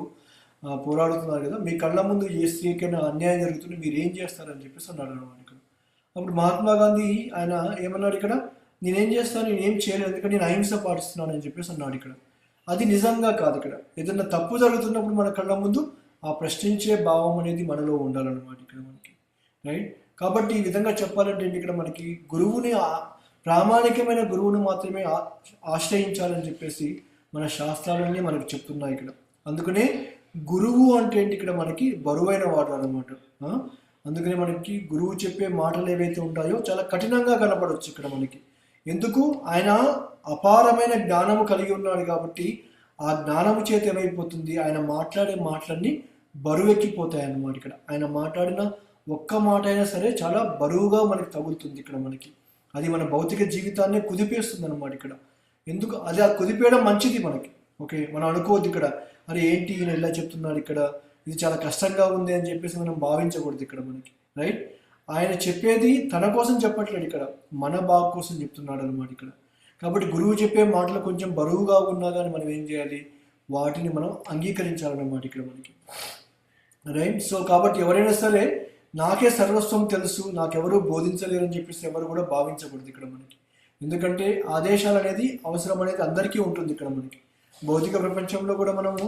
పోరాడుతున్నారు కదా, మీ కళ్ళ ముందు ఏ స్త్రీకైనా అన్యాయం జరుగుతుంది, మీరు ఏం చేస్తారని చెప్పేసి అన్నాడు అనమాట ఇక్కడ. అప్పుడు మహాత్మా గాంధీ ఆయన ఏమన్నాడు ఇక్కడ, నేనేం చేస్తాను, నేను ఏం చేయలేదు, ఎందుకంటే నేను అహింస పాటిస్తున్నాను అని చెప్పేసి అన్నాడు ఇక్కడ. అది నిజంగా కాదు ఇక్కడ. ఏదైనా తప్పు జరుగుతున్నప్పుడు మన కళ్ళ ముందు ఆ ప్రశ్నించే భావం అనేది మనలో ఉండాలన్నమాట ఇక్కడ మనకి, రైట్. కాబట్టి ఈ విధంగా చెప్పాలంటే ఇక్కడ మనకి గురువుని, ప్రామాణికమైన గురువుని మాత్రమే ఆశ్రయించాలని చెప్పేసి మన శాస్త్రాలన్నీ మనకు చెప్తున్నాయి ఇక్కడ. అందుకనే గురువు అంటే ఏంటి ఇక్కడ మనకి బరువైన వాడు అనమాట. అందుకనే మనకి గురువు చెప్పే మాటలు ఏవైతే ఉంటాయో చాలా కఠినంగా కనపడవచ్చు ఇక్కడ మనకి. ఎందుకు, ఆయన అపారమైన జ్ఞానము కలిగి ఉన్నాడు కాబట్టి ఆ జ్ఞానము చేత ఏమైపోతుంది, ఆయన మాట్లాడే మాటలన్నీ బరువెక్కిపోతాయి అన్నమాట ఇక్కడ. ఆయన మాట్లాడిన ఒక్క మాట అయినా సరే చాలా బరువుగా మనకి తగులుతుంది ఇక్కడ మనకి. అది మన భౌతిక జీవితాన్ని కుదిపేస్తుంది అనమాట ఇక్కడ. ఎందుకు, అది ఆ కుదిపేయడం మంచిది మనకి. ఓకే, మనం అనుకోవద్దు ఇక్కడ, అరే ఏంటి ఈయన ఇలా చెప్తున్నాడు ఇక్కడ, ఇది చాలా కష్టంగా ఉంది అని చెప్పేసి మనం భావించకూడదు ఇక్కడ మనకి, రైట్. ఆయన చెప్పేది తన కోసం చెప్పట్లేదు ఇక్కడ, మన బాగు కోసం చెప్తున్నాడు అనమాట ఇక్కడ. కాబట్టి గురువు చెప్పే మాటలు కొంచెం బరువుగా ఉన్నా కానీ మనం ఏం చేయాలి, వాటిని మనం అంగీకరించాలన్నమాట ఇక్కడ మనకి, రైట్. సో కాబట్టి ఎవరైనా సరే నాకే సర్వస్వం తెలుసు, నాకెవరూ బోధించలేరని చెప్పేసి ఎవరు కూడా భావించకూడదు ఇక్కడ మనకి. ఎందుకంటే ఆదేశాలు అనేది అవసరం అనేది అందరికీ ఉంటుంది ఇక్కడ మనకి. భౌతిక ప్రపంచంలో కూడా మనము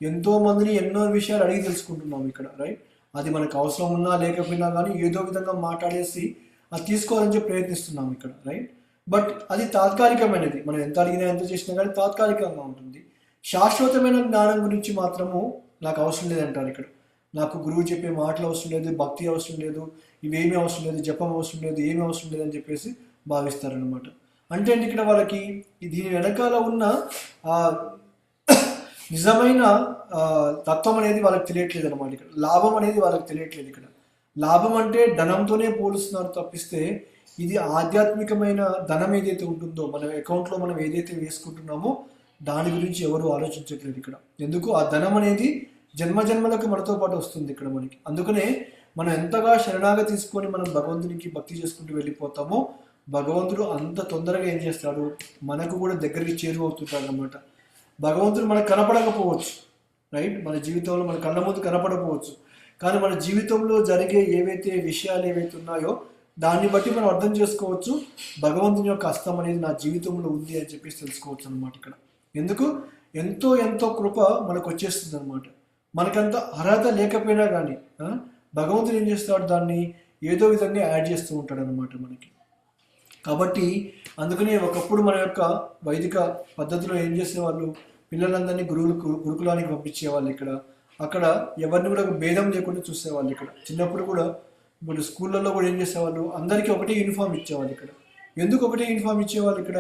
ఎంతో మందిని ఎన్నో విషయాలు అడిగి తెలుసుకుంటున్నాం ఇక్కడ, రైట్. అది మనకు అవసరం ఉన్నా లేకపోయినా కానీ ఏదో విధంగా మాట్లాడేసి అది తీసుకోవాలని చెప్పి ప్రయత్నిస్తున్నాం ఇక్కడ, రైట్. బట్ అది తాత్కాలికమైనది. మనం ఎంత అడిగినా ఎంత చేసినా కానీ తాత్కాలికంగా ఉంటుంది. శాశ్వతమైన జ్ఞానం గురించి మాత్రము నాకు అవసరం లేదంటారు ఇక్కడ. నాకు గురువు చెప్పే మాటలు అవసరం లేదు, భక్తి అవసరం లేదు, ఇవేమీ అవసరం లేదు, జపం అవసరం లేదు, ఏమీ అవసరం లేదు అని చెప్పేసి భావిస్తారనమాట. అంటే అండి ఇక్కడ వాళ్ళకి దీని వెనకాల ఉన్న ఆ నిజమైన తత్వం అనేది వాళ్ళకి తెలియట్లేదు అనమాట. ఇక్కడ లాభం అనేది వాళ్ళకి తెలియట్లేదు. ఇక్కడ లాభం అంటే ధనంతోనే పోలుస్తున్నారు తప్పిస్తే ఇది ఆధ్యాత్మికమైన ధనం ఏదైతే ఉంటుందో మన అకౌంట్లో మనం ఏదైతే వేసుకుంటున్నామో దాని గురించి ఎవరు ఆలోచించట్లేదు ఇక్కడ. ఎందుకు ఆ ధనం అనేది జన్మజన్మలకు మనతో పాటు వస్తుంది ఇక్కడ మనకి. అందుకనే మనం ఎంతగా శరణాగతి తీసుకొని మనం భగవంతునికి భక్తి చేసుకుంటూ వెళ్ళిపోతామో భగవంతుడు అంత తొందరగా ఏం చేస్తాడు, మనకు కూడా దగ్గరికి చేరువవుతుంటాడు అనమాట. భగవంతుడు మనకు కనపడకపోవచ్చు, రైట్, మన జీవితంలో మన కళ్ళ ముందు కనపడకపోవచ్చు, కానీ మన జీవితంలో జరిగే ఏవైతే విషయాలు ఏవైతే ఉన్నాయో దాన్ని బట్టి మనం అర్థం చేసుకోవచ్చు భగవంతుని యొక్క హస్తం అనేది నా జీవితంలో ఉంది అని చెప్పేసి తెలుసుకోవచ్చు అనమాట ఇక్కడ. ఎందుకు ఎంతో ఎంతో కృప మనకు వచ్చేస్తుంది అనమాట. మనకంత అర్హత లేకపోయినా కానీ భగవంతుడు ఏం చేస్తాడు, దాన్ని ఏదో విధంగా యాడ్ చేస్తూ ఉంటాడు అనమాట మనకి. కాబట్టి అందుకనే ఒకప్పుడు మన యొక్క వైదిక పద్ధతిలో ఏం చేసేవాళ్ళు, పిల్లలందరినీ గురుకులానికి పంపించేవాళ్ళు. అక్కడ ఎవరిని కూడా భేదం లేకుండా చూసేవాళ్ళు. ఇక్కడ చిన్నప్పుడు కూడా ఇప్పుడు స్కూళ్ళల్లో కూడా ఏం చేసేవాళ్ళు, అందరికీ ఒకటే యూనిఫామ్ ఇచ్చేవాళ్ళు. ఇక్కడ ఎందుకు ఒకటే యూనిఫామ్ ఇచ్చేవాళ్ళు ఇక్కడ,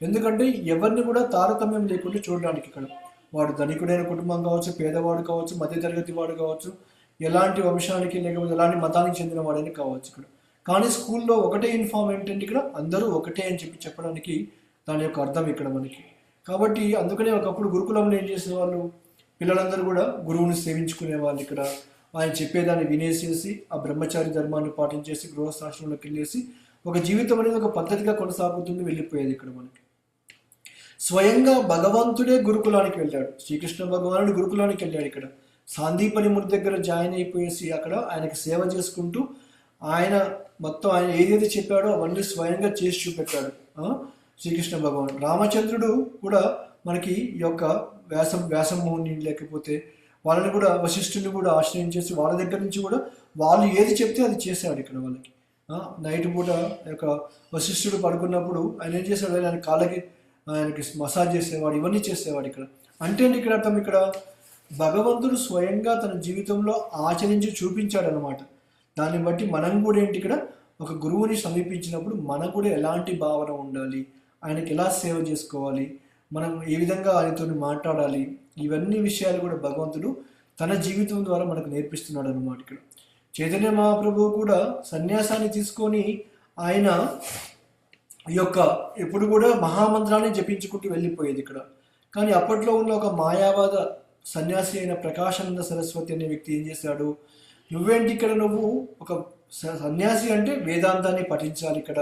ఎందుకంటే ఎవరిని కూడా తారతమ్యం లేకుండా చూడడానికి. ఇక్కడ వాడు ధనికుడైన కుటుంబం కావచ్చు, పేదవాడు కావచ్చు, మధ్యతరగతి వాడు కావచ్చు, ఎలాంటి వంశానికి లేకపోతే ఎలాంటి మతానికి చెందిన వాడని కావచ్చు ఇక్కడ. కానీ స్కూల్లో ఒకటే యూనిఫామ్ ఏంటంటే ఇక్కడ అందరూ ఒకటే అని చెప్పడానికి దాని యొక్క అర్థం ఇక్కడ మనకి. కాబట్టి అందుకనే ఒకప్పుడు గురుకులంలో ఏం చేసేవాళ్ళు, పిల్లలందరూ కూడా గురువుని సేవించుకునే వాళ్ళు. ఇక్కడ ఆయన చెప్పేదాన్ని వినేసేసి ఆ బ్రహ్మచారి ధర్మాన్ని పాటించేసి గృహస్థాశ్రమంలోకి వెళ్ళేసి ఒక జీవితం అనేది ఒక పద్ధతిగా కొనసాగుతుంది వెళ్ళిపోయేది ఇక్కడ మనకి. స్వయంగా భగవంతుడే గురుకులానికి వెళ్ళాడు, శ్రీకృష్ణ భగవానుడు గురుకులానికి వెళ్ళాడు. ఇక్కడ సాందీపని ముడి దగ్గర జాయిన్ అయిపోయేసి అక్కడ ఆయనకి సేవ చేసుకుంటూ ఆయన మొత్తం ఆయన ఏదైతే చెప్పాడో అవన్నీ స్వయంగా చేసి చూపెట్టాడు శ్రీకృష్ణ భగవానుడు. రామచంద్రుడు కూడా మనకి ఈ యొక్క వ్యాసమోహిని లేకపోతే వాళ్ళని కూడా వశిష్ఠుని కూడా ఆశ్రయించేసి వాళ్ళ దగ్గర నుంచి కూడా వాళ్ళు ఏది చెప్తే అది చేశాడు ఇక్కడ వాళ్ళకి. నైట్ పూట యొక్క వశిష్ఠుడు పడుకున్నప్పుడు ఆయన ఏం చేశాడు, ఆయన కాళ్ళకి ఆయనకి మసాజ్ చేసేవాడు, ఇవన్నీ చేసేవాడు ఇక్కడ. అంటే ఇక్కడ అర్థం ఇక్కడ భగవంతుడు స్వయంగా తన జీవితంలో ఆచరించి చూపించాడు అనమాట. దాన్ని బట్టి మనం కూడా ఏంటి ఇక్కడ ఒక గురువుని సమీపించినప్పుడు మనకు కూడా ఎలాంటి భావన ఉండాలి, ఆయనకి ఎలా సేవ చేసుకోవాలి, మనం ఏ విధంగా ఆయనతో మాట్లాడాలి, ఇవన్నీ విషయాలు కూడా భగవంతుడు తన జీవితం ద్వారా మనకు నేర్పిస్తున్నాడు అనమాట. ఇక్కడ చైతన్య మహాప్రభువు కూడా సన్యాసాన్ని తీసుకొని ఆయన ఈ యొక్క ఎప్పుడు కూడా మహామంత్రాన్ని జపించుకుంటూ వెళ్ళిపోయేది ఇక్కడ. కానీ అప్పట్లో ఉన్న ఒక మాయావాద సన్యాసి అయిన ప్రకాశానంద సరస్వతి అనే వ్యక్తి ఏం చేశాడు, నువ్వేంటి ఇక్కడ, నువ్వు ఒక సన్యాసి అంటే వేదాంతాన్ని పఠించాలి, ఇక్కడ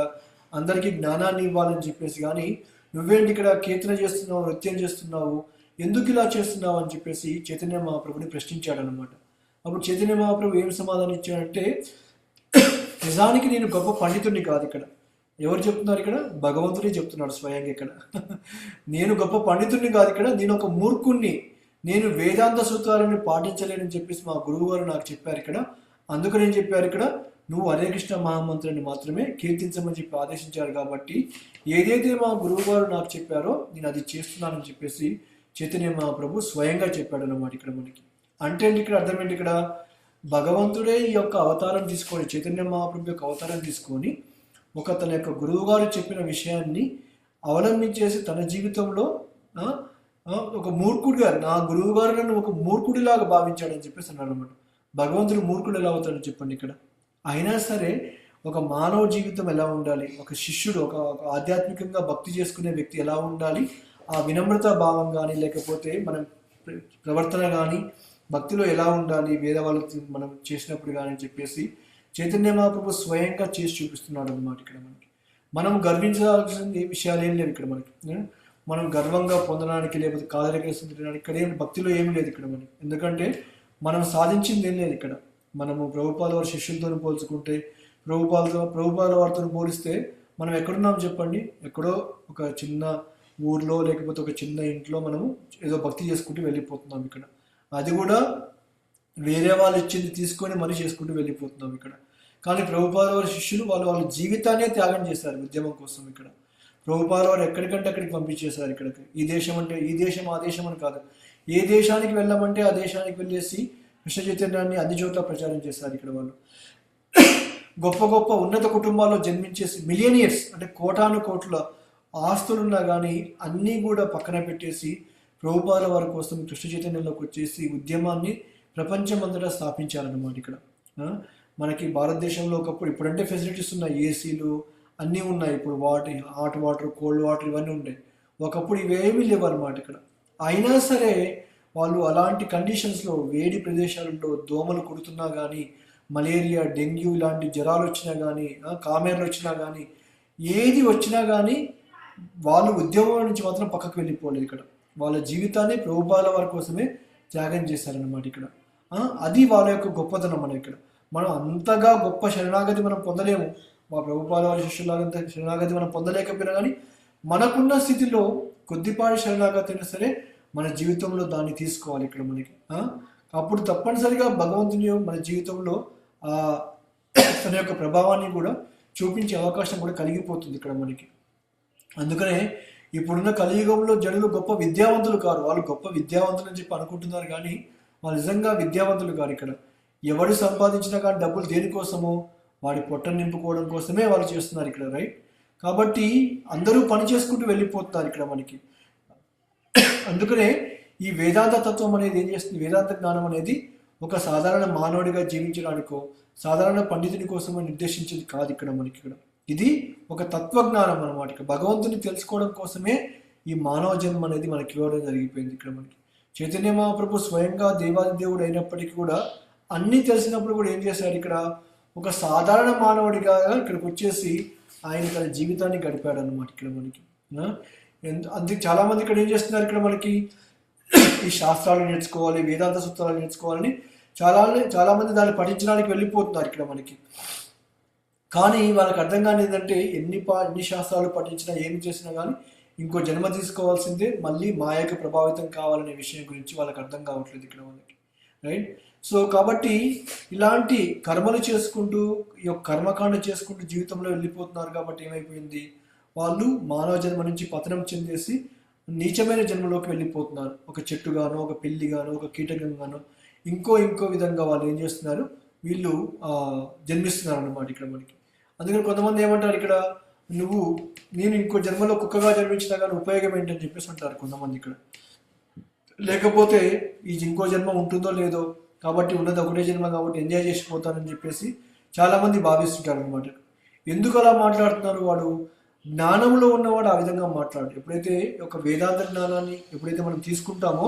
అందరికీ జ్ఞానాన్ని ఇవ్వాలని చెప్పేసి, కానీ నువ్వేంటి ఇక్కడ కీర్తన చేస్తున్నావు, నృత్యం చేస్తున్నావు, ఎందుకు ఇలా చేస్తున్నావు అని చెప్పేసి చైతన్య మహాప్రభుని ప్రశ్నించాడు అనమాట. అప్పుడు చైతన్య మహాప్రభు ఏం సమాధానం ఇచ్చాడంటే, నిజానికి నేను గొప్ప పండితుడిని కాదు ఇక్కడ. ఎవరు చెప్తున్నారు ఇక్కడ, భగవంతుడే చెప్తున్నాడు స్వయంగా ఇక్కడ. నేను గొప్ప పండితుడిని కాదు ఇక్కడ, నేను ఒక మూర్ఖుణ్ణి, నేను వేదాంత సూత్రాలను పాటించలేనని చెప్పేసి మా గురువు గారు నాకు చెప్పారు ఇక్కడ. అందుకని ఏం చెప్పారు ఇక్కడ, నువ్వు హరే కృష్ణ మహామంత్రాన్ని మాత్రమే కీర్తించమని చెప్పి ఆదేశించారు. కాబట్టి ఏదైతే మా గురువు గారు నాకు చెప్పారో నేను అది చేస్తున్నానని చెప్పేసి చైతన్య మహాప్రభు స్వయంగా చెప్పాడు అన్నమాట ఇక్కడ మనకి. అంటే ఇక్కడ అర్థం ఏంటి, ఇక్కడ భగవంతుడే ఈ యొక్క అవతారం తీసుకొని, చైతన్య మహాప్రభు యొక్క అవతారం తీసుకొని తన యొక్క గురువు గారు చెప్పిన విషయాన్ని అవలంబించేసి తన జీవితంలో ఒక మూర్ఖుడిగా, నా గురువు గారు నన్ను ఒక మూర్ఖుడిలాగా భావించాడని చెప్పేసి అన్నాడు అనమాట. భగవంతుడు మూర్ఖుడు ఎలా అవుతాడని చెప్పండి ఇక్కడ. అయినా సరే ఒక మానవ జీవితం ఎలా ఉండాలి, ఒక శిష్యుడు ఒక ఆధ్యాత్మికంగా భక్తి చేసుకునే వ్యక్తి ఎలా ఉండాలి, ఆ వినమ్రత భావం కానీ లేకపోతే మన ప్రవర్తన కానీ భక్తిలో ఎలా ఉండాలి, వేద వాళ్ళకి మనం చేసినప్పుడు కానీ చెప్పేసి చైతన్య మహాప్రభు స్వయంగా చేసి చూపిస్తున్నాడు అనమాట ఇక్కడ మనకి. మనం గర్వించాల్సిన విషయాలు ఏం లేవు ఇక్కడ మనకి. మనం గర్వంగా పొందడానికి లేకపోతే కాదరికేసి తినడానికి ఇక్కడ ఏం భక్తిలో ఏమి లేదు ఇక్కడ మనకి. ఎందుకంటే మనం సాధించింది ఏం లేదు ఇక్కడ. మనము ప్రభుపాద వారి శిష్యులతో పోల్చుకుంటే, ప్రభుపాద వారితో పోలిస్తే మనం ఎక్కడున్నాం చెప్పండి, ఎక్కడో ఒక చిన్న ఊర్లో లేకపోతే ఒక చిన్న ఇంట్లో మనము ఏదో భక్తి చేసుకుంటూ వెళ్ళిపోతున్నాం ఇక్కడ. అది కూడా వేరే వాళ్ళు ఇచ్చింది తీసుకొని మరీ చేసుకుంటూ వెళ్ళిపోతున్నాం ఇక్కడ. కానీ ప్రభుపాద వారి శిష్యులు వాళ్ళ జీవితాన్నే త్యాగం చేశారు ఉద్యమం కోసం ఇక్కడ. ప్రభుపాద వారు ఎక్కడికంటే అక్కడికి పంపించేశారు ఇక్కడికి. ఈ దేశం అంటే ఈ దేశం ఆ దేశం అని కాదు, ఏ దేశానికి వెళ్ళమంటే ఆ దేశానికి వెళ్ళేసి కృష్ణ చైతన్యాన్ని అన్ని చోట్ల ప్రచారం చేశారు ఇక్కడ వాళ్ళు. గొప్ప గొప్ప ఉన్నత కుటుంబాల్లో జన్మించేసి మిలియనియర్స్ అంటే కోటాను కోట్ల ఆస్తులున్నా కానీ అన్నీ కూడా పక్కన పెట్టేసి ప్రభుపాల వారి కోసం కృష్ణ చైతన్యంలోకి వచ్చేసి ఉద్యమాన్ని ప్రపంచమంతటా స్థాపించారన్నమాట ఇక్కడ. మనకి భారతదేశంలో ఒకప్పుడు ఇప్పుడంటే ఫెసిలిటీస్ ఉన్నాయి, ఏసీలు అన్నీ ఉన్నాయి, ఇప్పుడు హాట్ వాటర్ కోల్డ్ వాటర్ ఇవన్నీ ఉంటాయి. ఒకప్పుడు ఇవేమీ లేవు అనమాట ఇక్కడ. అయినా సరే వాళ్ళు అలాంటి కండిషన్స్లో వేడి ప్రదేశాలలో దోమలు కుడుతున్నా కానీ, మలేరియా డెంగ్యూ ఇలాంటి జ్వరాలు వచ్చినా కానీ, కామెర్లు వచ్చినా కానీ, ఏది వచ్చినా కానీ వాళ్ళు ఉద్యమం నుంచి మాత్రం పక్కకు వెళ్ళిపోలేదు ఇక్కడ. వాళ్ళ జీవితాన్ని ప్రభుపాల వారి కోసమే త్యాగం చేశారనమాట ఇక్కడ. అది వాళ్ళ యొక్క గొప్పతనం మనం ఇక్కడ. మనం అంతగా గొప్ప శరణాగతి మనం పొందలేము, మా ప్రభుపాల వారి శిష్యులాగంత శరణాగతి మనం పొందలేకపోయినా కానీ మనకున్న స్థితిలో కొద్దిపాటి శరణాగతి అయినా సరే మన జీవితంలో దాన్ని తీసుకోవాలి ఇక్కడ మనకి. అప్పుడు తప్పనిసరిగా భగవంతుని మన జీవితంలో తన యొక్క ప్రభావాన్ని కూడా చూపించే అవకాశం కూడా కలిగిపోతుంది ఇక్కడ మనకి. అందుకనే ఇప్పుడున్న కలియుగంలో జనులు గొప్ప విద్యావంతులు కారు, వాళ్ళు గొప్ప విద్యావంతులు అని చెప్పి అనుకుంటున్నారు కానీ వాళ్ళు నిజంగా విద్యావంతులు కారు ఇక్కడ. ఎవడు సంపాదించినా కానీ డబ్బులు దేనికోసమో వాడి పొట్టను నింపుకోవడం కోసమే వాళ్ళు చేస్తున్నారు ఇక్కడ, రైట్? కాబట్టి అందరూ పని చేసుకుంటూ వెళ్ళిపోతున్నారు ఇక్కడ మనకి. అందుకనే ఈ వేదాంత తత్వం అనేది ఏం చేస్తుంది, వేదాంత జ్ఞానం అనేది ఒక సాధారణ మానవుడిగా జీవించడానికో సాధారణ పండితుని కోసం నిర్దేశించేది కాదు ఇక్కడ మనకి. ఇక్కడ ఇది ఒక తత్వజ్ఞానం అన్నమాట. ఇక్కడ భగవంతుని తెలుసుకోవడం కోసమే ఈ మానవ జన్మ అనేది మనకి ఇవ్వడం జరిగిపోయింది ఇక్కడ మనకి. చైతన్య మహాప్రభు స్వయంగా దేవాది దేవుడు అయినప్పటికీ కూడా అన్నీ తెలిసినప్పుడు కూడా ఏం చేశాడు ఇక్కడ, ఒక సాధారణ మానవుడిగా ఇక్కడికి వచ్చేసి ఆయన తన జీవితాన్ని గడిపాడు అనమాట ఇక్కడ మనకి. అందుకే చాలామంది ఇక్కడ ఏం చేస్తున్నారు, ఇక్కడ మనకి ఈ శాస్త్రాలు నేర్చుకోవాలి, వేదాంత సూత్రాలు నేర్చుకోవాలని చాలామంది దాన్ని పఠించడానికి వెళ్ళిపోతున్నారు ఇక్కడ మనకి. కానీ వాళ్ళకి అర్థం కాని ఏంటంటే ఎన్ని శాస్త్రాలు పఠించినా ఏమి చేసినా కానీ ఇంకో జన్మ తీసుకోవాల్సిందే, మళ్ళీ మాయకు ప్రభావితం కావాలనే విషయం గురించి వాళ్ళకి అర్థం కావట్లేదు ఇక్కడ మనకి, రైట్? సో కాబట్టి ఇలాంటి కర్మలు చేసుకుంటూ ఈ యొక్క కర్మకాండ చేసుకుంటూ జీవితంలో వెళ్ళిపోతున్నారు. కాబట్టి ఏమైపోయింది, వాళ్ళు మానవ జన్మ నుంచి పతనం చెందేసి నీచమైన జన్మలోకి వెళ్ళిపోతున్నారు. ఒక చెట్టుగానో, ఒక పిల్లిగానో, ఒక కీటకంగానో, ఇంకో విధంగా వాళ్ళు ఏం చేస్తున్నారు, వీళ్ళు జన్మిస్తున్నారు అన్నమాట ఇక్కడ మనకి. అందుకని కొంతమంది ఏమంటారు ఇక్కడ, నేను ఇంకో జన్మలో కుక్కగా జన్మించినా కానీ ఉపయోగం ఏంటని చెప్పేసి అంటారు కొంతమంది ఇక్కడ. లేకపోతే ఈ ఇంకో జన్మ ఉంటుందో లేదో, కాబట్టి ఉన్నది ఒకటే జన్మ కాబట్టి ఎంజాయ్ చేసిపోతానని చెప్పేసి చాలామంది భావిస్తుంటారు అనమాట. ఎందుకు అలా మాట్లాడుతున్నారు, వాడు జ్ఞానంలో ఉన్నవాడు ఆ విధంగా మాట్లాడు. ఎప్పుడైతే ఒక వేదాంత జ్ఞానాన్ని ఎప్పుడైతే మనం తీసుకుంటామో,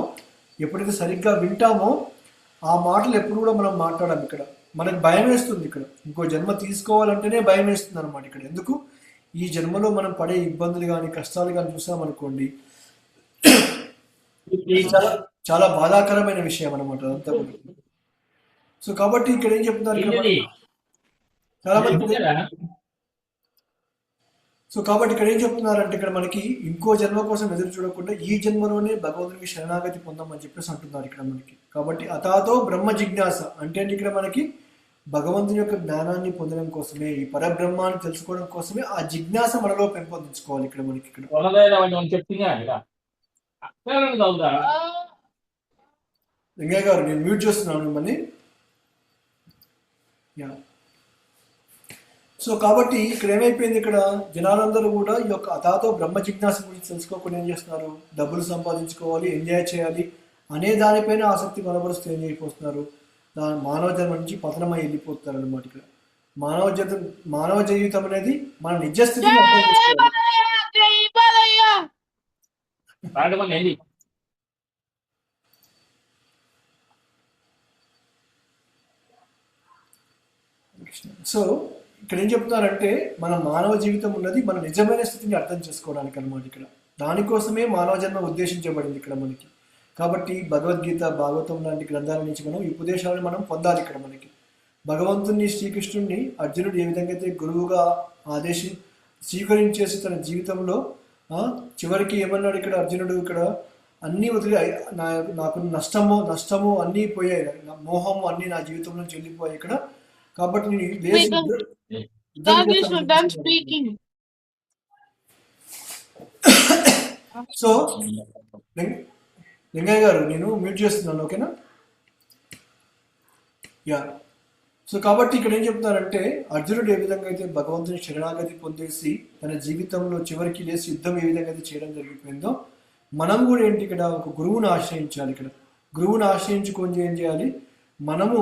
ఎప్పుడైతే సరిగ్గా వింటామో ఆ మాటలు ఎప్పుడు కూడా మనం మాట్లాడాలి. ఇక్కడ మనకు భయం వేస్తుంది, ఇక్కడ ఇంకో జన్మ తీసుకోవాలంటేనే భయం వేస్తుంది అనమాట ఇక్కడ. ఎందుకు, ఈ జన్మలో మనం పడే ఇబ్బందులు కానీ కష్టాలు కానీ చూసామనుకోండి, ఇది చాలా చాలా బాధాకరమైన విషయం అనమాట అంతా. సో కాబట్టి ఇక్కడ ఏం చెప్తున్నారు చాలా మంది, సో కాబట్టి ఇక్కడ ఏం చెప్తున్నారంటే ఇక్కడ మనకి ఇంకో జన్మ కోసం ఎదురు చూడకుండా ఈ జన్మలోనే భగవంతునికి శరణాగతి పొందామని చెప్పేసి అంటున్నారు ఇక్కడ మనకి. కాబట్టి అతాతో బ్రహ్మ జిజ్ఞాస అంటే ఇక్కడ మనకి భగవంతుని యొక్క జ్ఞానాన్ని పొందడం కోసమే, ఈ పరబ్రహ్మాన్ని తెలుసుకోవడం కోసమే ఆ జిజ్ఞాస మనలో పెంపొందించుకోవాలి ఇక్కడ మనకి. ఇక్కడ లింగయ్య గారు నేను మ్యూట్ చేస్తున్నాను మిమ్మల్ని. సో కాబట్టి ఇక్కడ ఏమైపోయింది, ఇక్కడ జనాలందరూ కూడా ఈ యొక్క అతాతో బ్రహ్మ జిజ్ఞాస గురించి తెలుసుకోకుండా ఏం చేస్తున్నారు, డబ్బులు సంపాదించుకోవాలి, ఎంజాయ్ చేయాలి అనే దానిపైన ఆసక్తి కనబరుస్తూ ఏం చేయకపోతున్నారు, మానవ జన్మ నుంచి పతనమై వెళ్ళిపోతున్నారు అనమాట. ఇక్కడ మానవ జీవితం అనేది మన నిజస్థితిని అర్థం చేసుకోవాలి. సో ఇక్కడ ఏం చెప్తున్నారంటే మన మానవ జీవితం ఉన్నది మన నిజమైన స్థితిని అర్థం చేసుకోవడానికి అనమాట. ఇక్కడ దానికోసమే మానవ జన్మ ఉద్దేశించబడింది ఇక్కడ మనకి. కాబట్టి భగవద్గీత, భాగవతం లాంటి గ్రంథాల నుంచి మనం ఈ ఉపదేశాలను మనం పొందాలి ఇక్కడ మనకి. భగవంతుని శ్రీకృష్ణుడిని అర్జునుడు ఏ విధంగా అయితే గురువుగా స్వీకరించేసి తన జీవితంలో చివరికి ఏమన్నాడు ఇక్కడ అర్జునుడు, ఇక్కడ అన్నీ వదిలి నాకు నష్టము అన్నీ పోయాయి, మోహము అన్నీ నా జీవితంలో చెల్లిపోయాయి ఇక్కడ. కాబట్టి సో లింగయ్య గారు నేను మ్యూట్ చేస్తున్నాను, ఓకేనా? యా. సో కాబట్టి ఇక్కడ ఏం చెప్తున్నారంటే అర్జునుడు ఏ విధంగా అయితే భగవంతుని శరణాగతి పొందేసి తన జీవితంలో చివరికి లేచి యుద్ధం ఏ విధంగా అయితే చేయడం జరిగిపోయిందో మనం కూడా ఏంటి ఇక్కడ ఒక గురువుని ఆశ్రయించాలి. ఇక్కడ గురువుని ఆశ్రయించుకొని ఏం చేయాలి, మనము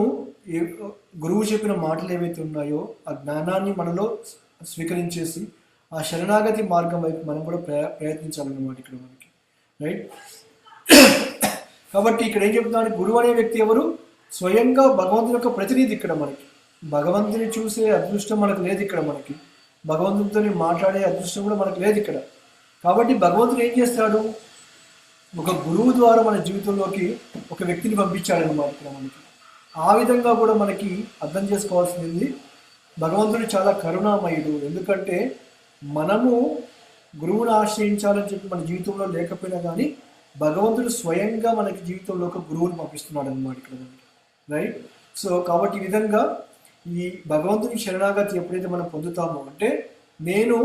గురువు చెప్పిన మాటలు ఏవైతే ఉన్నాయో ఆ జ్ఞానాన్ని మనలో స్వీకరించేసి ఆ శరణాగతి మార్గం వైపు మనం కూడా ప్రయత్నించాలన్నమాట ఇక్కడ మనకి, రైట్. కాబట్టి ఇక్కడ ఏం చెప్తున్నాడు, గురువు అనే వ్యక్తి ఎవరు, స్వయంగా భగవంతుని యొక్క ప్రతినిధి. ఇక్కడ మనకి భగవంతుని చూసే అదృష్టం మనకు లేదు ఇక్కడ మనకి, భగవంతునితో మాట్లాడే అదృష్టం కూడా మనకు లేదు ఇక్కడ. కాబట్టి భగవంతుడు ఏం చేస్తాడు, ఒక గురువు ద్వారా మన జీవితంలోకి ఒక వ్యక్తిని పంపించాడన్నమాట ఇక్కడ మనకి. ఆ విధంగా కూడా మనకి అర్థం చేసుకోవాల్సింది, భగవంతుడు చాలా కరుణామయుడు. ఎందుకంటే మనము గురువుని ఆశ్రయించాలని చెప్పి మన జీవితంలో లేకపోయినా కానీ భగవంతుడు స్వయంగా మనకి జీవితంలో ఒక గురువుని పంపిస్తున్నాడు అన్నమాట ఇక్కడ మనకి, రైట్. సో కాబట్టి ఈ విధంగా ఈ భగవంతుని శరణాగతి ఎప్పుడైతే మనం పొందుతామో అంటే నేను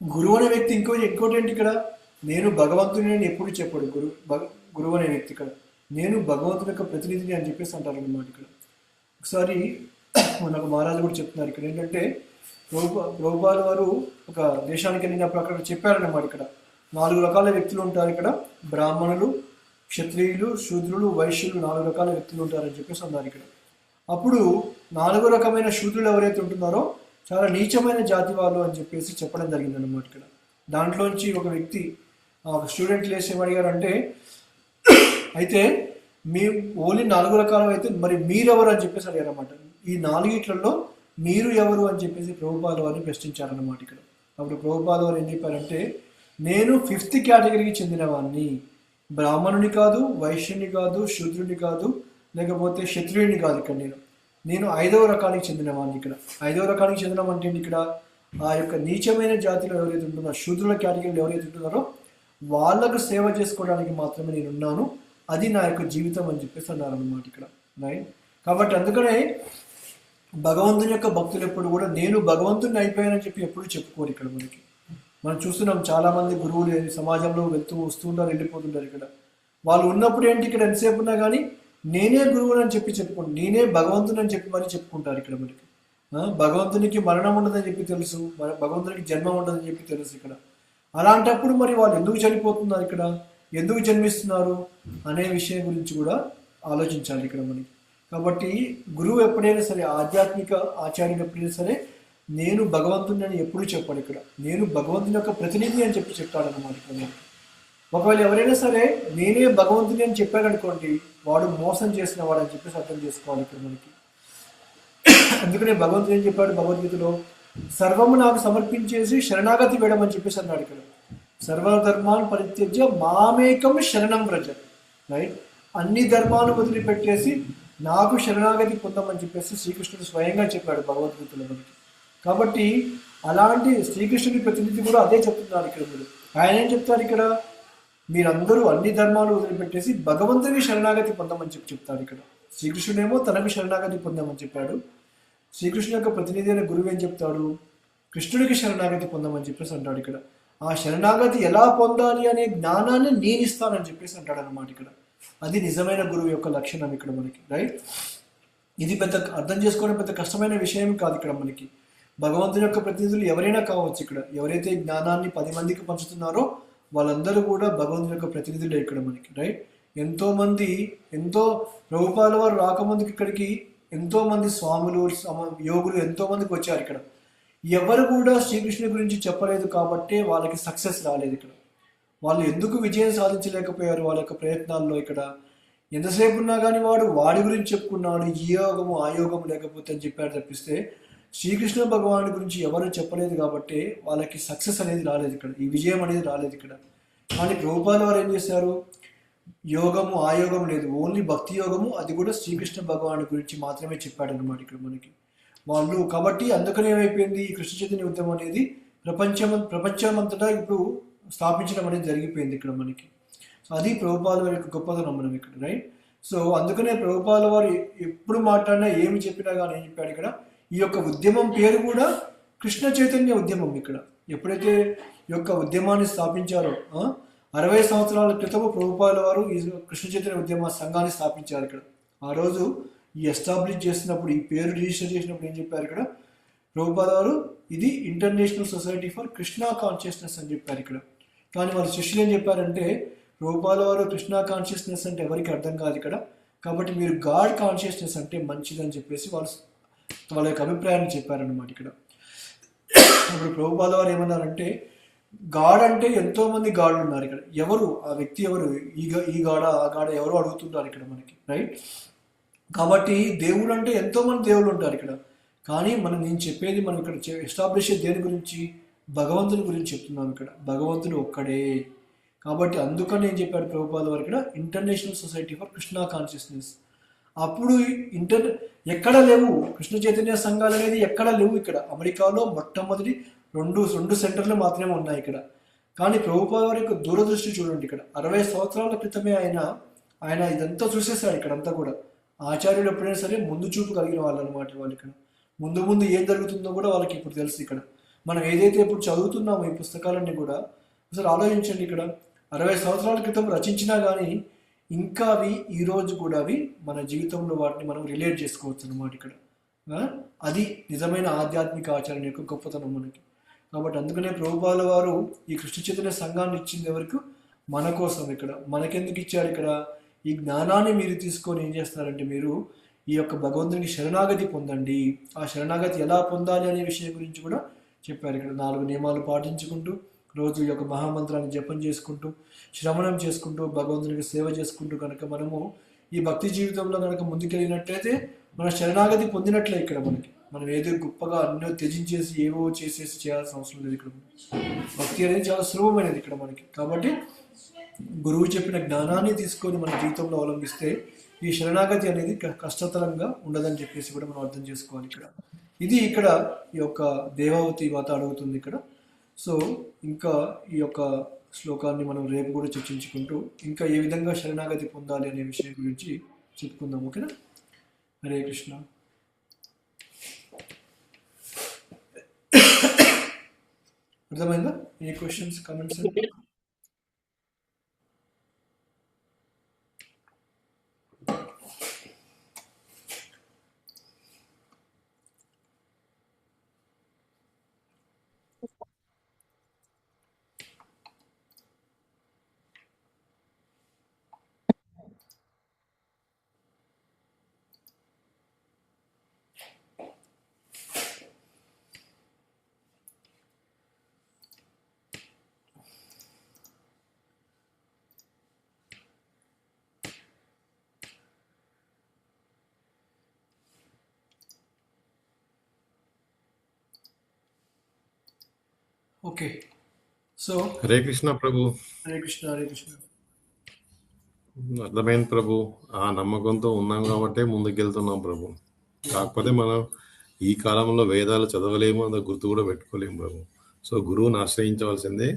గురువు అనే వ్యక్తి ఇంకోటి ఏంటి ఇక్కడ, నేను భగవంతుని అని ఎప్పుడు చెప్పాడు గురువు అనే వ్యక్తి ఇక్కడ, నేను భగవంతుని యొక్క ప్రతినిధిని అని చెప్పేసి అంటారు అన్నమాట ఇక్కడ. ఒకసారి మనకు మహారాజు కూడా చెప్తున్నారు ఇక్కడ ఏంటంటే, ప్రభుపాద వారు ఒక దేశానికి వెళ్ళినప్పుడు అక్కడ చెప్పారన్నమాట ఇక్కడ 4 రకాల వ్యక్తులు ఉంటారు ఇక్కడ, బ్రాహ్మణులు, క్షత్రియులు, శూద్రులు, వైశ్యులు 4 రకాల వ్యక్తులు ఉంటారని చెప్పేసి అన్నారు ఇక్కడ. అప్పుడు 4వ రకమైన శూద్రులు ఎవరైతే ఉంటున్నారో చాలా నీచమైన జాతి వాళ్ళు అని చెప్పేసి చెప్పడం జరిగింది అన్నమాట ఇక్కడ. దాంట్లోంచి ఒక వ్యక్తి స్టూడెంట్ లేసి ఏమడిగారంటే, అయితే మీ ఓన్లీ 4 రకాలు అయితే మరి మీరెవరు అని చెప్పేసి అడిగారు అన్నమాట. ఈ 4 మీరు ఎవరు అని చెప్పేసి ప్రభుపాద వారిని ప్రశ్నించారన్నమాట ఇక్కడ. అప్పుడు ప్రభుపాద వారు ఏం చెప్పారంటే, నేను 5th కేటగిరీకి చెందిన వాడిని, బ్రాహ్మణుని కాదు, వైశ్యుని కాదు, శూద్రుని కాదు, లేకపోతే క్షత్రియుని కాదు. ఇక్కడ నేను 5వ రకానికి చెందిన వాడిని. ఇక్కడ 5వ రకానికి చెందిన అంటే ఇక్కడ ఆ యొక్క నీచమైన జాతిలో ఎవరైతే ఉంటున్నారో, శూద్రుల కేటగిరీలో ఎవరైతే ఉంటున్నారో వాళ్ళకు సేవ చేసుకోవడానికి మాత్రమే నేను ఉన్నాను, అది నా యొక్క జీవితం అని చెప్పేసి అన్నారు అన్నమాట ఇక్కడ, రైట్. కాబట్టి అందుకనే భగవంతుని యొక్క భక్తులు ఎప్పుడు కూడా నేను భగవంతుని అయిపోయానని చెప్పి ఎప్పుడు చెప్పుకోరు ఇక్కడ మనకి. మనం చూస్తున్నాం చాలా మంది గురువులు సమాజంలో వస్తుంటారు, వెళ్ళిపోతుంటారు. ఇక్కడ వాళ్ళు ఉన్నప్పుడు ఏంటి, ఇక్కడ ఎంతసేపు ఉన్నా కానీ నేనే గురువుని అని చెప్పి చెప్పుకుంటారు, నేనే భగవంతుని అని చెప్పి మరి చెప్పుకుంటారు ఇక్కడ మనకి. భగవంతునికి మరణం ఉండదని చెప్పి తెలుసు, భగవంతునికి జన్మ ఉండదని చెప్పి తెలుసు ఇక్కడ. అలాంటప్పుడు మరి వాళ్ళు ఎందుకు చనిపోతున్నారు ఇక్కడ, ఎందుకు జన్మిస్తున్నారు అనే విషయం గురించి కూడా ఆలోచించాలి ఇక్కడ మనకి. కాబట్టి గురువు ఎప్పుడైనా సరే, ఆధ్యాత్మిక ఆచార్యుడు ఎప్పుడైనా సరే నేను భగవంతుని అని ఎప్పుడు చెప్పాడు ఇక్కడ, నేను భగవంతుని యొక్క ప్రతినిధి అని చెప్పి చెప్తాడు అన్నమాట ఇక్కడ. ఒకవేళ ఎవరైనా సరే నేనే భగవంతుని అని చెప్పాడు అనుకోండి, వాడు మోసం చేసిన వాడు అని చెప్పేసి అర్థం చేసుకోవాలి ఇక్కడ మనకి. అందుకనే భగవంతుడు ఏం చెప్పాడు భగవద్గీతలో, సర్వము నాకు సమర్పించేసి శరణాగతి వేయడమని చెప్పేసి అన్నాడు ఇక్కడ. సర్వధర్మాన్ని పరిత్యజ్య మామేకం శరణం వ్రజ, రైట్. అన్ని ధర్మాలు వదిలిపెట్టేసి నాకు శరణాగతి పొందమని చెప్పేసి శ్రీకృష్ణుడు స్వయంగా చెప్పాడు భగవద్గీతలో మనకి. కాబట్టి అలాంటి శ్రీకృష్ణుడి ప్రతినిధి కూడా అదే చెప్తున్నారు ఇక్కడ. ఆయన ఏం చెప్తారు ఇక్కడ, మీరందరూ అన్ని ధర్మాలు వదిలిపెట్టేసి భగవంతుని శరణాగతి పొందమని చెప్తారు ఇక్కడ. శ్రీకృష్ణుడేమో తనకు శరణాగతి పొందామని చెప్పాడు, శ్రీకృష్ణుని యొక్క ప్రతినిధి అయిన గురువు ఏం చెప్తాడు, కృష్ణుడికి శరణాగతి పొందమని చెప్పేసి అంటాడు ఇక్కడ. ఆ శరణాగతి ఎలా పొందాలి అనే జ్ఞానాన్ని నేను ఇస్తానని చెప్పేసి అంటాడు అన్నమాట ఇక్కడ. అది నిజమైన గురువు యొక్క లక్షణం ఇక్కడ మనకి, రైట్. ఇది పెద్ద అర్థం చేసుకోవడం పెద్ద కష్టమైన విషయం కాదు ఇక్కడ మనకి. భగవంతుని యొక్క ప్రతినిధులు ఎవరైనా కావచ్చు ఇక్కడ, ఎవరైతే జ్ఞానాన్ని 10 మందికి పంచుతున్నారో వాళ్ళందరూ కూడా భగవంతుని యొక్క ప్రతినిధులే ఇక్కడ మనకి, రైట్. ఎంతో ప్రభుపాల వారు రాకముందుకి ఇక్కడికి ఎంతో మంది స్వాములు, యోగులు ఎంతో మందికి వచ్చారు ఇక్కడ. ఎవరు కూడా శ్రీకృష్ణుని గురించి చెప్పలేదు కాబట్టి వాళ్ళకి సక్సెస్ రాలేదు ఇక్కడ. వాళ్ళు ఎందుకు విజయం సాధించలేకపోయారు వాళ్ళ యొక్క ప్రయత్నాల్లో ఇక్కడ. ఎంతసేపు ఉన్నా కానీ వాడి గురించి చెప్పుకున్నాడు, ఈ యోగము ఆ యోగము లేకపోతే అని చెప్పాడు తప్పిస్తే శ్రీకృష్ణ భగవాను గురించి ఎవరు చెప్పలేదు కాబట్టి వాళ్ళకి సక్సెస్ అనేది రాలేదు ఇక్కడ, ఈ విజయం అనేది రాలేదు ఇక్కడ. కానీ ప్రభుపాద వారు ఏం చేశారు, యోగము ఆ యోగం లేదు, ఓన్లీ భక్తి యోగము, అది కూడా శ్రీకృష్ణ భగవాను గురించి మాత్రమే చెప్పాడు అనమాట ఇక్కడ మనకి వాళ్ళు. కాబట్టి అందుకనే ఏమైపోయింది, ఈ కృష్ణ చైతన్య ఉద్యమం అనేది ప్రపంచమంతటా ఇప్పుడు స్థాపించడం అనేది జరిగిపోయింది ఇక్కడ మనకి. సో అది ప్రభుపాద వారి యొక్క గొప్పతనం మనం ఇక్కడ, రైట్. సో అందుకనే ప్రభుపాద వారు ఎప్పుడు మాట్లాడినా ఏమి చెప్పినా కానీ ఏం చెప్పాడు ఇక్కడ, ఈ యొక్క ఉద్యమం పేరు కూడా కృష్ణ చైతన్య ఉద్యమం ఇక్కడ. ఎప్పుడైతే ఈ యొక్క ఉద్యమాన్ని స్థాపించారో 60 సంవత్సరాల క్రితం ప్రభుపాద వారు ఈ కృష్ణ చైతన్య ఉద్యమ సంఘాన్ని స్థాపించారు ఇక్కడ. ఆ రోజు ఈ ఎస్టాబ్లిష్ చేసినప్పుడు, ఈ పేరు రిజిస్టర్ చేసినప్పుడు ఏం చెప్పారు ఇక్కడ ప్రభుపాద వారు? ఇది international society for Krishna consciousness అని చెప్పారు ఇక్కడ. కానీ వాళ్ళ శిష్యులు ఏం చెప్పారంటే, ప్రభుపాద వారు కృష్ణా కాన్షియస్నెస్ అంటే ఎవరికి అర్థం కాదు ఇక్కడ, కాబట్టి మీరు గాడ్ కాన్షియస్నెస్ అంటే మంచిదని చెప్పేసి వాళ్ళ యొక్క అభిప్రాయాన్ని చెప్పారనమాట ఇక్కడ. ఇప్పుడు ప్రభుపాద వారు ఏమన్నారంటే, గాడ్ అంటే ఎంతో మంది గాడ్లు ఉన్నారు ఇక్కడ. ఎవరు ఆ వ్యక్తి? ఎవరు? ఈ గాడ ఆ గాడ ఎవరు అడుగుతుంటారు ఇక్కడ మనకి, రైట్? కాబట్టి దేవుడు అంటే ఎంతో మంది దేవుళ్ళు ఉంటారు ఇక్కడ. కానీ నేను చెప్పేది మనం ఇక్కడ ఎస్టాబ్లిష్ దేని గురించి? భగవంతుని గురించి చెప్తున్నాం ఇక్కడ. భగవంతుడు ఒక్కడే. కాబట్టి అందుకని ఏం చెప్పాడు ప్రభుపాద వారు ఇక్కడ? International society for Krishna consciousness. అప్పుడు ఎక్కడ లేవు కృష్ణ చైతన్య సంఘాలు అనేది, ఎక్కడ లేవు ఇక్కడ. అమెరికాలో మొట్టమొదటి రెండు సెంటర్లు మాత్రమే ఉన్నాయి ఇక్కడ. కానీ ప్రభుపాద వారి యొక్క దూరదృష్టి చూడండి ఇక్కడ. 60 సంవత్సరాల క్రితమే ఆయన ఇదంతా చూసేశాడు ఇక్కడంతా కూడా. ఆచార్యుడు ఎప్పుడైనా సరే ముందు చూపు కలిగిన వాళ్ళు అనమాట వాళ్ళు ఇక్కడ. ముందు ఏం జరుగుతుందో కూడా వాళ్ళకి ఇప్పుడు తెలుసు ఇక్కడ. మనం ఏదైతే ఇప్పుడు చదువుతున్నామో ఈ పుస్తకాలన్నీ కూడా ఒకసారి ఆలోచించండి ఇక్కడ. 60 సంవత్సరాల క్రితం రచించినా కానీ ఇంకా అవి ఈ రోజు కూడా అవి మన జీవితంలో వాటిని మనం రిలేట్ చేసుకోవచ్చు అనమాట ఇక్కడ. అది నిజమైన ఆధ్యాత్మిక ఆచరణ యొక్క గొప్పతనం మనకి. కాబట్టి అందుకనే ప్రభుపాద వారు ఈ కృష్ణ చైతన్య సంఘాన్ని ఇచ్చింది ఎవరికి? మన కోసం ఇక్కడ. మనకెందుకు ఇచ్చారు ఇక్కడ? ఈ జ్ఞానాన్ని మీరు తీసుకొని ఏం చేస్తారంటే, మీరు ఈ యొక్క భగవంతునికి శరణాగతి పొందండి. ఆ శరణాగతి ఎలా పొందాలి అనే విషయం గురించి కూడా చెప్పారు ఇక్కడ. 4 నియమాలు పాటించుకుంటూ, రోజు ఈ యొక్క మహామంత్రాన్ని జపం చేసుకుంటూ, శ్రవణం చేసుకుంటూ, భగవంతునికి సేవ చేసుకుంటూ కనుక మనము ఈ భక్తి జీవితంలో కనుక ముందుకెళ్ళినట్లయితే మన శరణాగతి పొందినట్లే ఇక్కడ మనకి. మనం ఏదో గొప్పగా అన్నో త్యజించేసి ఏవో చేయాల్సిన అవసరం లేదు ఇక్కడ. భక్తి అనేది చాలా సులభమైనది ఇక్కడ మనకి. కాబట్టి గురువు చెప్పిన జ్ఞానాన్ని తీసుకొని మన జీవితంలో అవలంబిస్తే ఈ శరణాగతి అనేది కష్టతరంగా ఉండదని చెప్పేసి కూడా మనం అర్థం చేసుకోవాలి ఇక్కడ. ఇది ఇక్కడ ఈ యొక్క దేవావతి మాత అడుగుతుంది ఇక్కడ. సో ఇంకా ఈ యొక్క శ్లోకాన్ని మనం రేపు కూడా చర్చించుకుంటూ ఇంకా ఏ విధంగా శరణాగతి పొందాలి అనే విషయం గురించి చెప్పుకుందాం. ఓకేనా? హరే కృష్ణ. అర్థమైందా? ఏ questions, comments? Okay. So Hare Krishna Prabhu. Hare Krishna. Hare Krishna. అర్థమైంది ప్రభు. ఆ నమ్మకంతో ఉన్నాం కాబట్టి ముందుకెళ్తున్నాం ప్రభు. కాకపోతే మనం ఈ కాలంలో వేదాలు చదవలేము, అంత గుర్తు కూడా పెట్టుకోలేము ప్రభు. సో గురువుని ఆశ్రయించవలసిందే,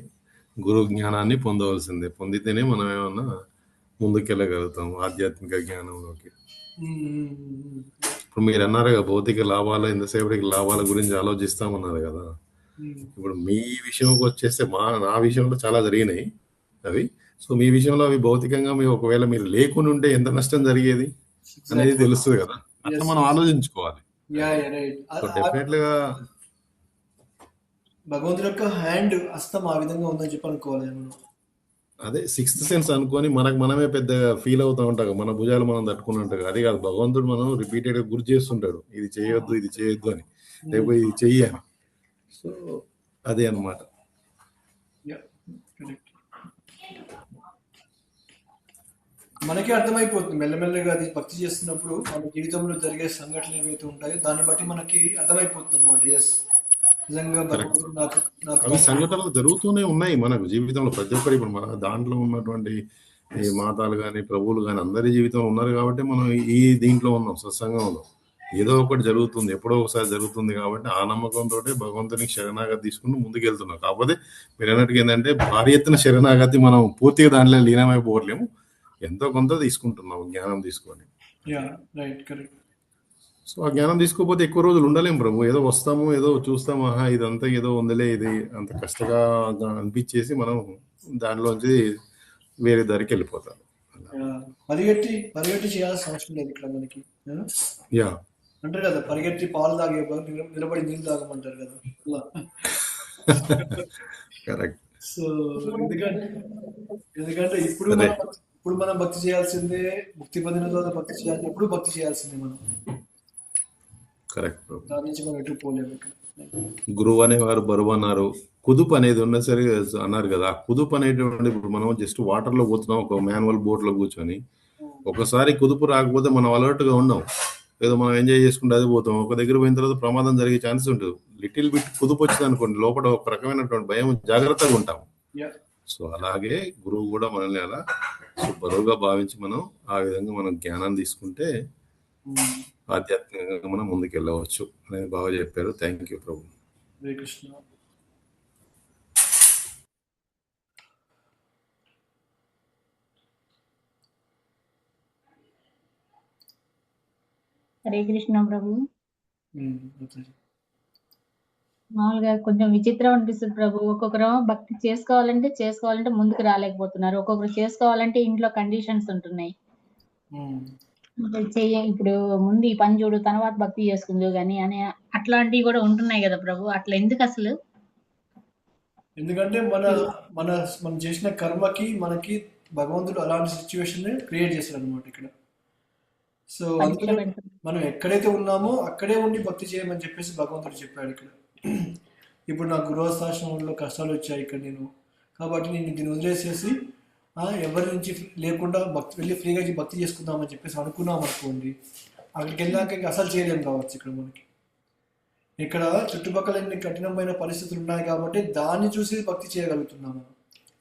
గురు జ్ఞానాన్ని పొందవలసిందే. పొందితేనే మనం ఏమన్నా ముందుకెళ్ళగలుగుతాం ఆధ్యాత్మిక జ్ఞానంలోకి. ఇప్పుడు మీరు అన్నారు కదా, భౌతిక లాభాలు ఎంతసేపటికి లాభాల గురించి ఆలోచిస్తామన్నారు కదా. ఇప్పుడు మీ విషయంకి వచ్చేస్తే నా విషయంలో చాలా జరిగినాయి అవి. సో మీ విషయంలో అవి భౌతికంగా ఒకవేళ మీరు లేకుండా ఉంటే ఎంత నష్టం జరిగేది అనేది తెలుస్తుంది కదా. అట్లా మనం ఆలోచించుకోవాలి. డెఫినెట్ గా భగవంతుడి యొక్క హ్యాండ్ హస్తం ఆ విధంగా ఉందని చెప్పి అనుకోవాలి. అదే 6th సెన్స్ అనుకొని మనమే పెద్దగా ఫీల్ అవుతా ఉంటాం, మన భుజాలు మనం తట్టుకుని ఉంటాం. అది కాదు, భగవంతుడు మనం రిపీటెడ్ గా గుర్తు చేస్తుంటాడు, ఇది చేయొద్దు ఇది చేయొద్దు అని, లేకపోతే ఇది చెయ్యాలి. సో అదే అన్నమాట. మనకే అర్థమైపోతుంది మెల్లమెల్లగా అది భక్తి చేస్తున్నప్పుడు మన జీవితంలో జరిగే సంఘటనలు ఏవైతే ఉంటాయో దాన్ని బట్టి మనకి అర్థమైపోతుంది అనమాట. ఎస్, నిజంగా అవి సంఘటనలు జరుగుతూనే ఉన్నాయి మనకు జీవితంలో. ప్రతి ఒక్కరు ఇప్పుడు మన దాంట్లో ఉన్నటువంటి ఈ మాతాలు కానీ ప్రభువులు కానీ అందరి జీవితంలో ఉన్నారు కాబట్టి మనం ఈ దీంట్లో ఉన్నాం, సత్సంగంలో. ఏదో ఒకటి జరుగుతుంది, ఎప్పుడో ఒకసారి జరుగుతుంది కాబట్టి ఆ నమ్మకంతో భగవంతునికి శరణాగతి తీసుకుని ముందుకెళ్తున్నాం. కాకపోతే మీరు అన్నట్టుగా ఏంటంటే భారీ ఎత్తున శరణాగతి మనం పూర్తిగా దాంట్లో లీనమైపోవట్లేము, ఎంతో కొంత తీసుకుంటున్నాం జ్ఞానం తీసుకొని. సో ఆ జ్ఞానం తీసుకోకపోతే ఎక్కువ రోజులు ఉండలేము ప్రభు. ఏదో వస్తాము, ఏదో చూస్తాము, ఇదంతా ఏదో ఉందలే, ఇది అంత కష్టంగా అనిపించేసి మనం దానిలోంచి వేరే దారికి వెళ్ళిపోతాం. పరిగెట్టి చేయాల్సిన అవసరం లేదు ఇక్కడ మనకి. యా అంటారు కదా, పరిగెత్తి పాలు తాగే బదులు నిలబడి నీళ్ళు తాగమంటారు కదా అలా. కరెక్ట్. సో ఎందుకంటే అదే ఇప్పుడు మనం భక్తి చేయాల్సిందే, ముక్తి పొందిన తర్వాత భక్తి చేయాలి, ఎప్పుడు భక్తి చేయాల్సిందే మనం. కరెక్ట్. దాని నుంచి మనం ఎటు పోలేము ఇక్కడ. గురువు అనేవారు బరువు అన్నారు, కుదుపు అనేది ఉన్న సరే అన్నారు కదా. ఆ కుదుపు అనేటువంటి ఇప్పుడు మనం జస్ట్ వాటర్ లో పోతున్నాం, ఒక మాన్యువల్ బోట్ లో కూర్చొని. ఒకసారి కుదుపు రాకపోతే మనం అలర్ట్ గా ఉండం, ఏదో మనం ఎంజాయ్ చేసుకుంటే అది పోతాం. ఒక దగ్గర పోయిన తర్వాత ప్రమాదం జరిగే ఛాన్స్ ఉంటుంది. లిటిల్ బిట్ కుదుపు వచ్చింది అనుకోండి, లోపల ఒక రకమైనటువంటి భయం, జాగ్రత్తగా ఉంటాం. Yeah. సో అలాగే గురువు కూడా మనల్ని అలా బరువుగా భావించి మనం ఆ విధంగా మనం జ్ఞానాన్ని తీసుకుంటే ఆధ్యాత్మికంగా మనం ముందుకెళ్ళవచ్చు అనేది బాగా చెప్పారు. థ్యాంక్ యూ ప్రభు. హరే కృష్ణ. హరే కృష్ణ ప్రభు. మాతాజీ. మామూలుగా కొంచెం విచిత్రం అనిపిస్తుంది ప్రభు. ఒక్కొక్కరు భక్తి చేసుకోవాలంటే ముందుకు రాలేకపోతున్నారు. ఒక్కొక్కరు చేసుకోవాలంటే ఇంట్లో కండిషన్స్ ఉంటున్నాయి. ఇప్పుడు ముందు ఈ పని చూడు, తర్వాత భక్తి చేసుకుందు గాని అని అట్లాంటివి కూడా ఉంటున్నాయి కదా ప్రభు. అట్లా ఎందుకు అసలు? ఎందుకంటే మనం చేసిన కర్మకి మనకి భగవంతుడు అలాంటి సిచ్యువేషన్ క్రియేట్ చేశాడు అనమాట ఇక్కడ. సో అందుకని మనం ఎక్కడైతే ఉన్నామో అక్కడే ఉండి భక్తి చేయమని చెప్పేసి భగవంతుడు చెప్పాడు ఇక్కడ. ఇప్పుడు నా గృహస్థాశ్రమంలో కష్టాలు వచ్చాయి ఇక్కడ కాబట్టి నేను దీన్ని వదిలేసేసి ఎవరి నుంచి లేకుండా వెళ్ళి ఫ్రీగా భక్తి చేసుకుందామని చెప్పేసి అనుకున్నాం అనుకోండి, అక్కడికి వెళ్ళాక అసలు చేయలేము కావచ్చు. ఇక్కడ మనకి ఇక్కడ చుట్టుపక్కల ఎన్ని కఠినమైన పరిస్థితులు ఉన్నాయి కాబట్టి దాన్ని చూసి భక్తి చేయగలుగుతున్నాము.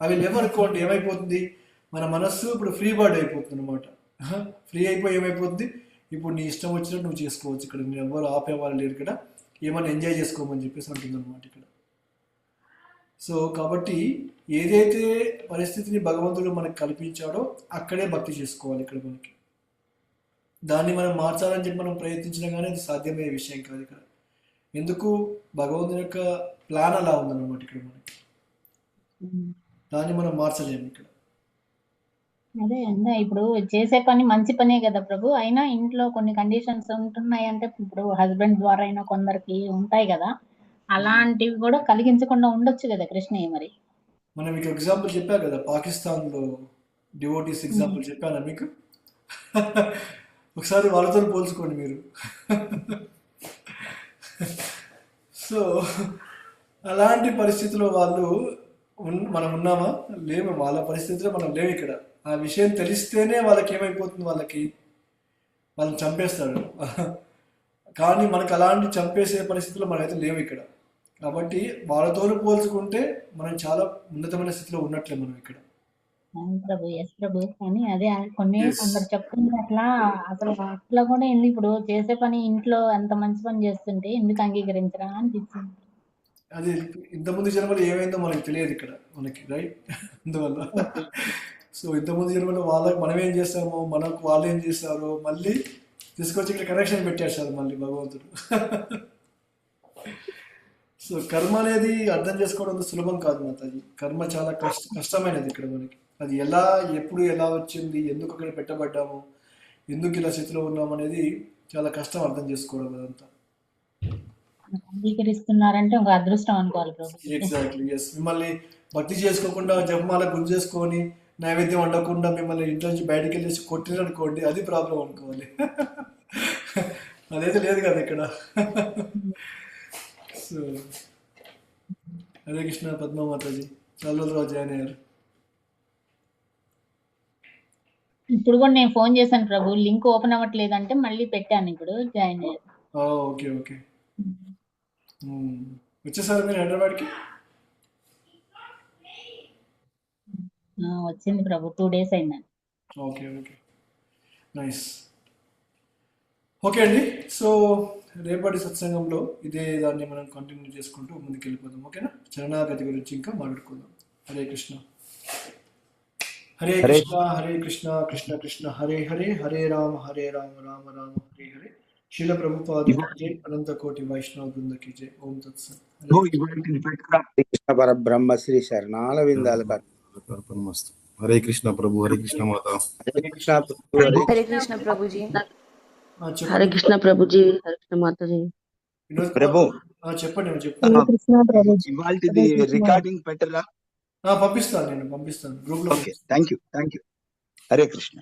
అవి లేవనుకోండి ఏమైపోతుంది, మన మనస్సు ఇప్పుడు ఫ్రీ బర్డ్ అయిపోతుంది అనమాట. ఫ్రీ అయిపోయి ఏమైపోతుంది, ఇప్పుడు నీ ఇష్టం వచ్చినట్టు నువ్వు చేసుకోవచ్చు. ఇక్కడ నేను ఎవరు ఆపేవాళ్ళు లేరు, ఇక్కడ ఏమైనా ఎంజాయ్ చేసుకోమని చెప్పేసి అంటుంది అనమాట ఇక్కడ. సో కాబట్టి ఏదైతే పరిస్థితిని భగవంతుడు మనకు కల్పించాడో అక్కడే భక్తి చేసుకోవాలి ఇక్కడ మనకి. దాన్ని మనం మార్చాలని చెప్పి మనం ప్రయత్నించినా కానీ అది సాధ్యమయ్యే విషయం కాదు ఇక్కడ. ఎందుకు, భగవంతుని యొక్క ప్లాన్ అలా ఉందన్నమాట ఇక్కడ మనకి. దాన్ని మనం మార్చలేము ఇక్కడ. అదే ఇప్పుడు చేసే పని మంచి పనే కదా ప్రభు. అయినా ఇంట్లో కొన్ని కండిషన్స్ ఉంటున్నాయి అంటే ఇప్పుడు హస్బెండ్ ద్వారా అయినా కొందరికి ఉంటాయి కదా, అలాంటివి కూడా కలిగించకుండా ఉండొచ్చు కదా కృష్ణయ్య. మరి మనం మీకు ఎగ్జాంపుల్ చెప్పా కదా, పాకిస్తాన్ లో డివోటీస్ ఎగ్జాంపుల్ చెప్పానా మీకు? ఒకసారి వాళ్ళతో పోల్చుకోండి మీరు. సో అలాంటి పరిస్థితిలో మనం ఉన్నామా? లేము. వాళ్ళ పరిస్థితిలో మనం లేవు ఇక్కడ. ఆ విషయం తెలిస్తేనే వాళ్ళకి ఏమైపోతుంది, వాళ్ళని చంపేస్తాడు. కానీ మనకు అలాంటి చంపేసే పరిస్థితిలో మనమైతే లేవు ఇక్కడ. కాబట్టి వాళ్ళతో పోల్చుకుంటే మనం చాలా ఉన్నతమైన స్థితిలో ఉన్నట్లే మనం ఇక్కడ. ప్రభు ఎస్ ప్రభు. కానీ అదే కొన్ని కొందరు చెప్తుంది అట్లా, అసలు అట్లా కూడా ఎందుకు ఇప్పుడు చేసే పని ఇంట్లో ఎంత మంచి పని చేస్తుంటే ఎందుకు అంగీకరించరా అనిపిస్తుంది. అది ఇంతకుముందు జన్మలో ఏమైందో మనకి తెలియదు ఇక్కడ మనకి, రైట్? అందువల్ల సో ఇంతకుముందు జన్మలో మనం ఏం చేస్తామో, మనకు వాళ్ళు ఏం చేస్తారో మళ్ళీ తీసుకొచ్చి ఇక్కడ కనెక్షన్ పెట్టేస్తారు మళ్ళీ భగవంతుడు. సో కర్మ అనేది అర్థం చేసుకోవడం అంత సులభం కాదు మాతాజీ. కర్మ చాలా కష్టమైనది ఇక్కడ మనకి. అది ఎప్పుడు ఎలా వచ్చింది, ఎందుకు అక్కడ పెట్టబడ్డాము, ఎందుకు ఇలా స్థితిలో ఉన్నాం అనేది చాలా కష్టం అర్థం చేసుకోవడం. అదంతా అంగీకరిస్తున్నారంటే ఒక అదృష్టం అనుకోవాలి ప్రభు. Exactly, yes. మిమ్మల్ని భక్తి చేసుకోకుండా జపమాల గుర్తు చేసుకొని నైవేద్యం వండకుండా మిమ్మల్ని ఇంట్లో నుంచి బయటకు వెళ్ళేసి కొట్టిరనుకోండి, అది ప్రాబ్లం అనుకోవాలి. అదైతే లేదు కదా ఇక్కడ. సో హరే కృష్ణ. పద్మ మాతాజీ చాలా రోజులు జాయిన్ అయ్యారు. ఇప్పుడు కూడా నేను ఫోన్ చేశాను ప్రభు, లింక్ ఓపెన్ అవ్వట్లేదు అంటే మళ్ళీ పెట్టాను, ఇప్పుడు జాయిన్ అయ్యారు. Okay okay. వచ్చేసారు మీరు హైదరాబాద్కి? వచ్చింది ప్రభు, 2 days అయిందండి. Okay okay, nice. ఓకే అండి. సో రేపటి సత్సంగంలో ఇదే దాన్ని మనం కంటిన్యూ చేసుకుంటూ ముందుకు వెళ్ళిపోదాం. ఓకేనా? శరణాగతి గురించి ఇంకా మాట్లాడుకుందాం. హరే కృష్ణ. హరే కృష్ణ హరే కృష్ణ కృష్ణ కృష్ణ హరే హరే, హరే రామ రామ రామ హరే హరే. శీల ప్రభుపాద జై, అనంత కోటి వైష్ణవ బృంద కీ జై. ఓం తత్సత్. కృష్ణ పరబ్రహ్మ శ్రీ శరణాల విందాల. హరే కృష్ణ ప్రభు. హరే కృష్ణ మాత. హరే కృష్ణ హరే కృష్ణ ప్రభుజీ. హరే చెప్పండి కృష్ణ ప్రభుజీ, హరే కృష్ణ మాతాజీ. వినోద్ ప్రభు కుమార్ చెప్పండి హరే చెప్తాను కృష్ణ ప్రభుజీ. ఇవాళది హరే కృష్ణ. రికార్డింగ్ పెట్టరా? పంపిస్తాను, నేను పంపిస్తాను గ్రూప్ లో okay, thank you. Hare Krishna.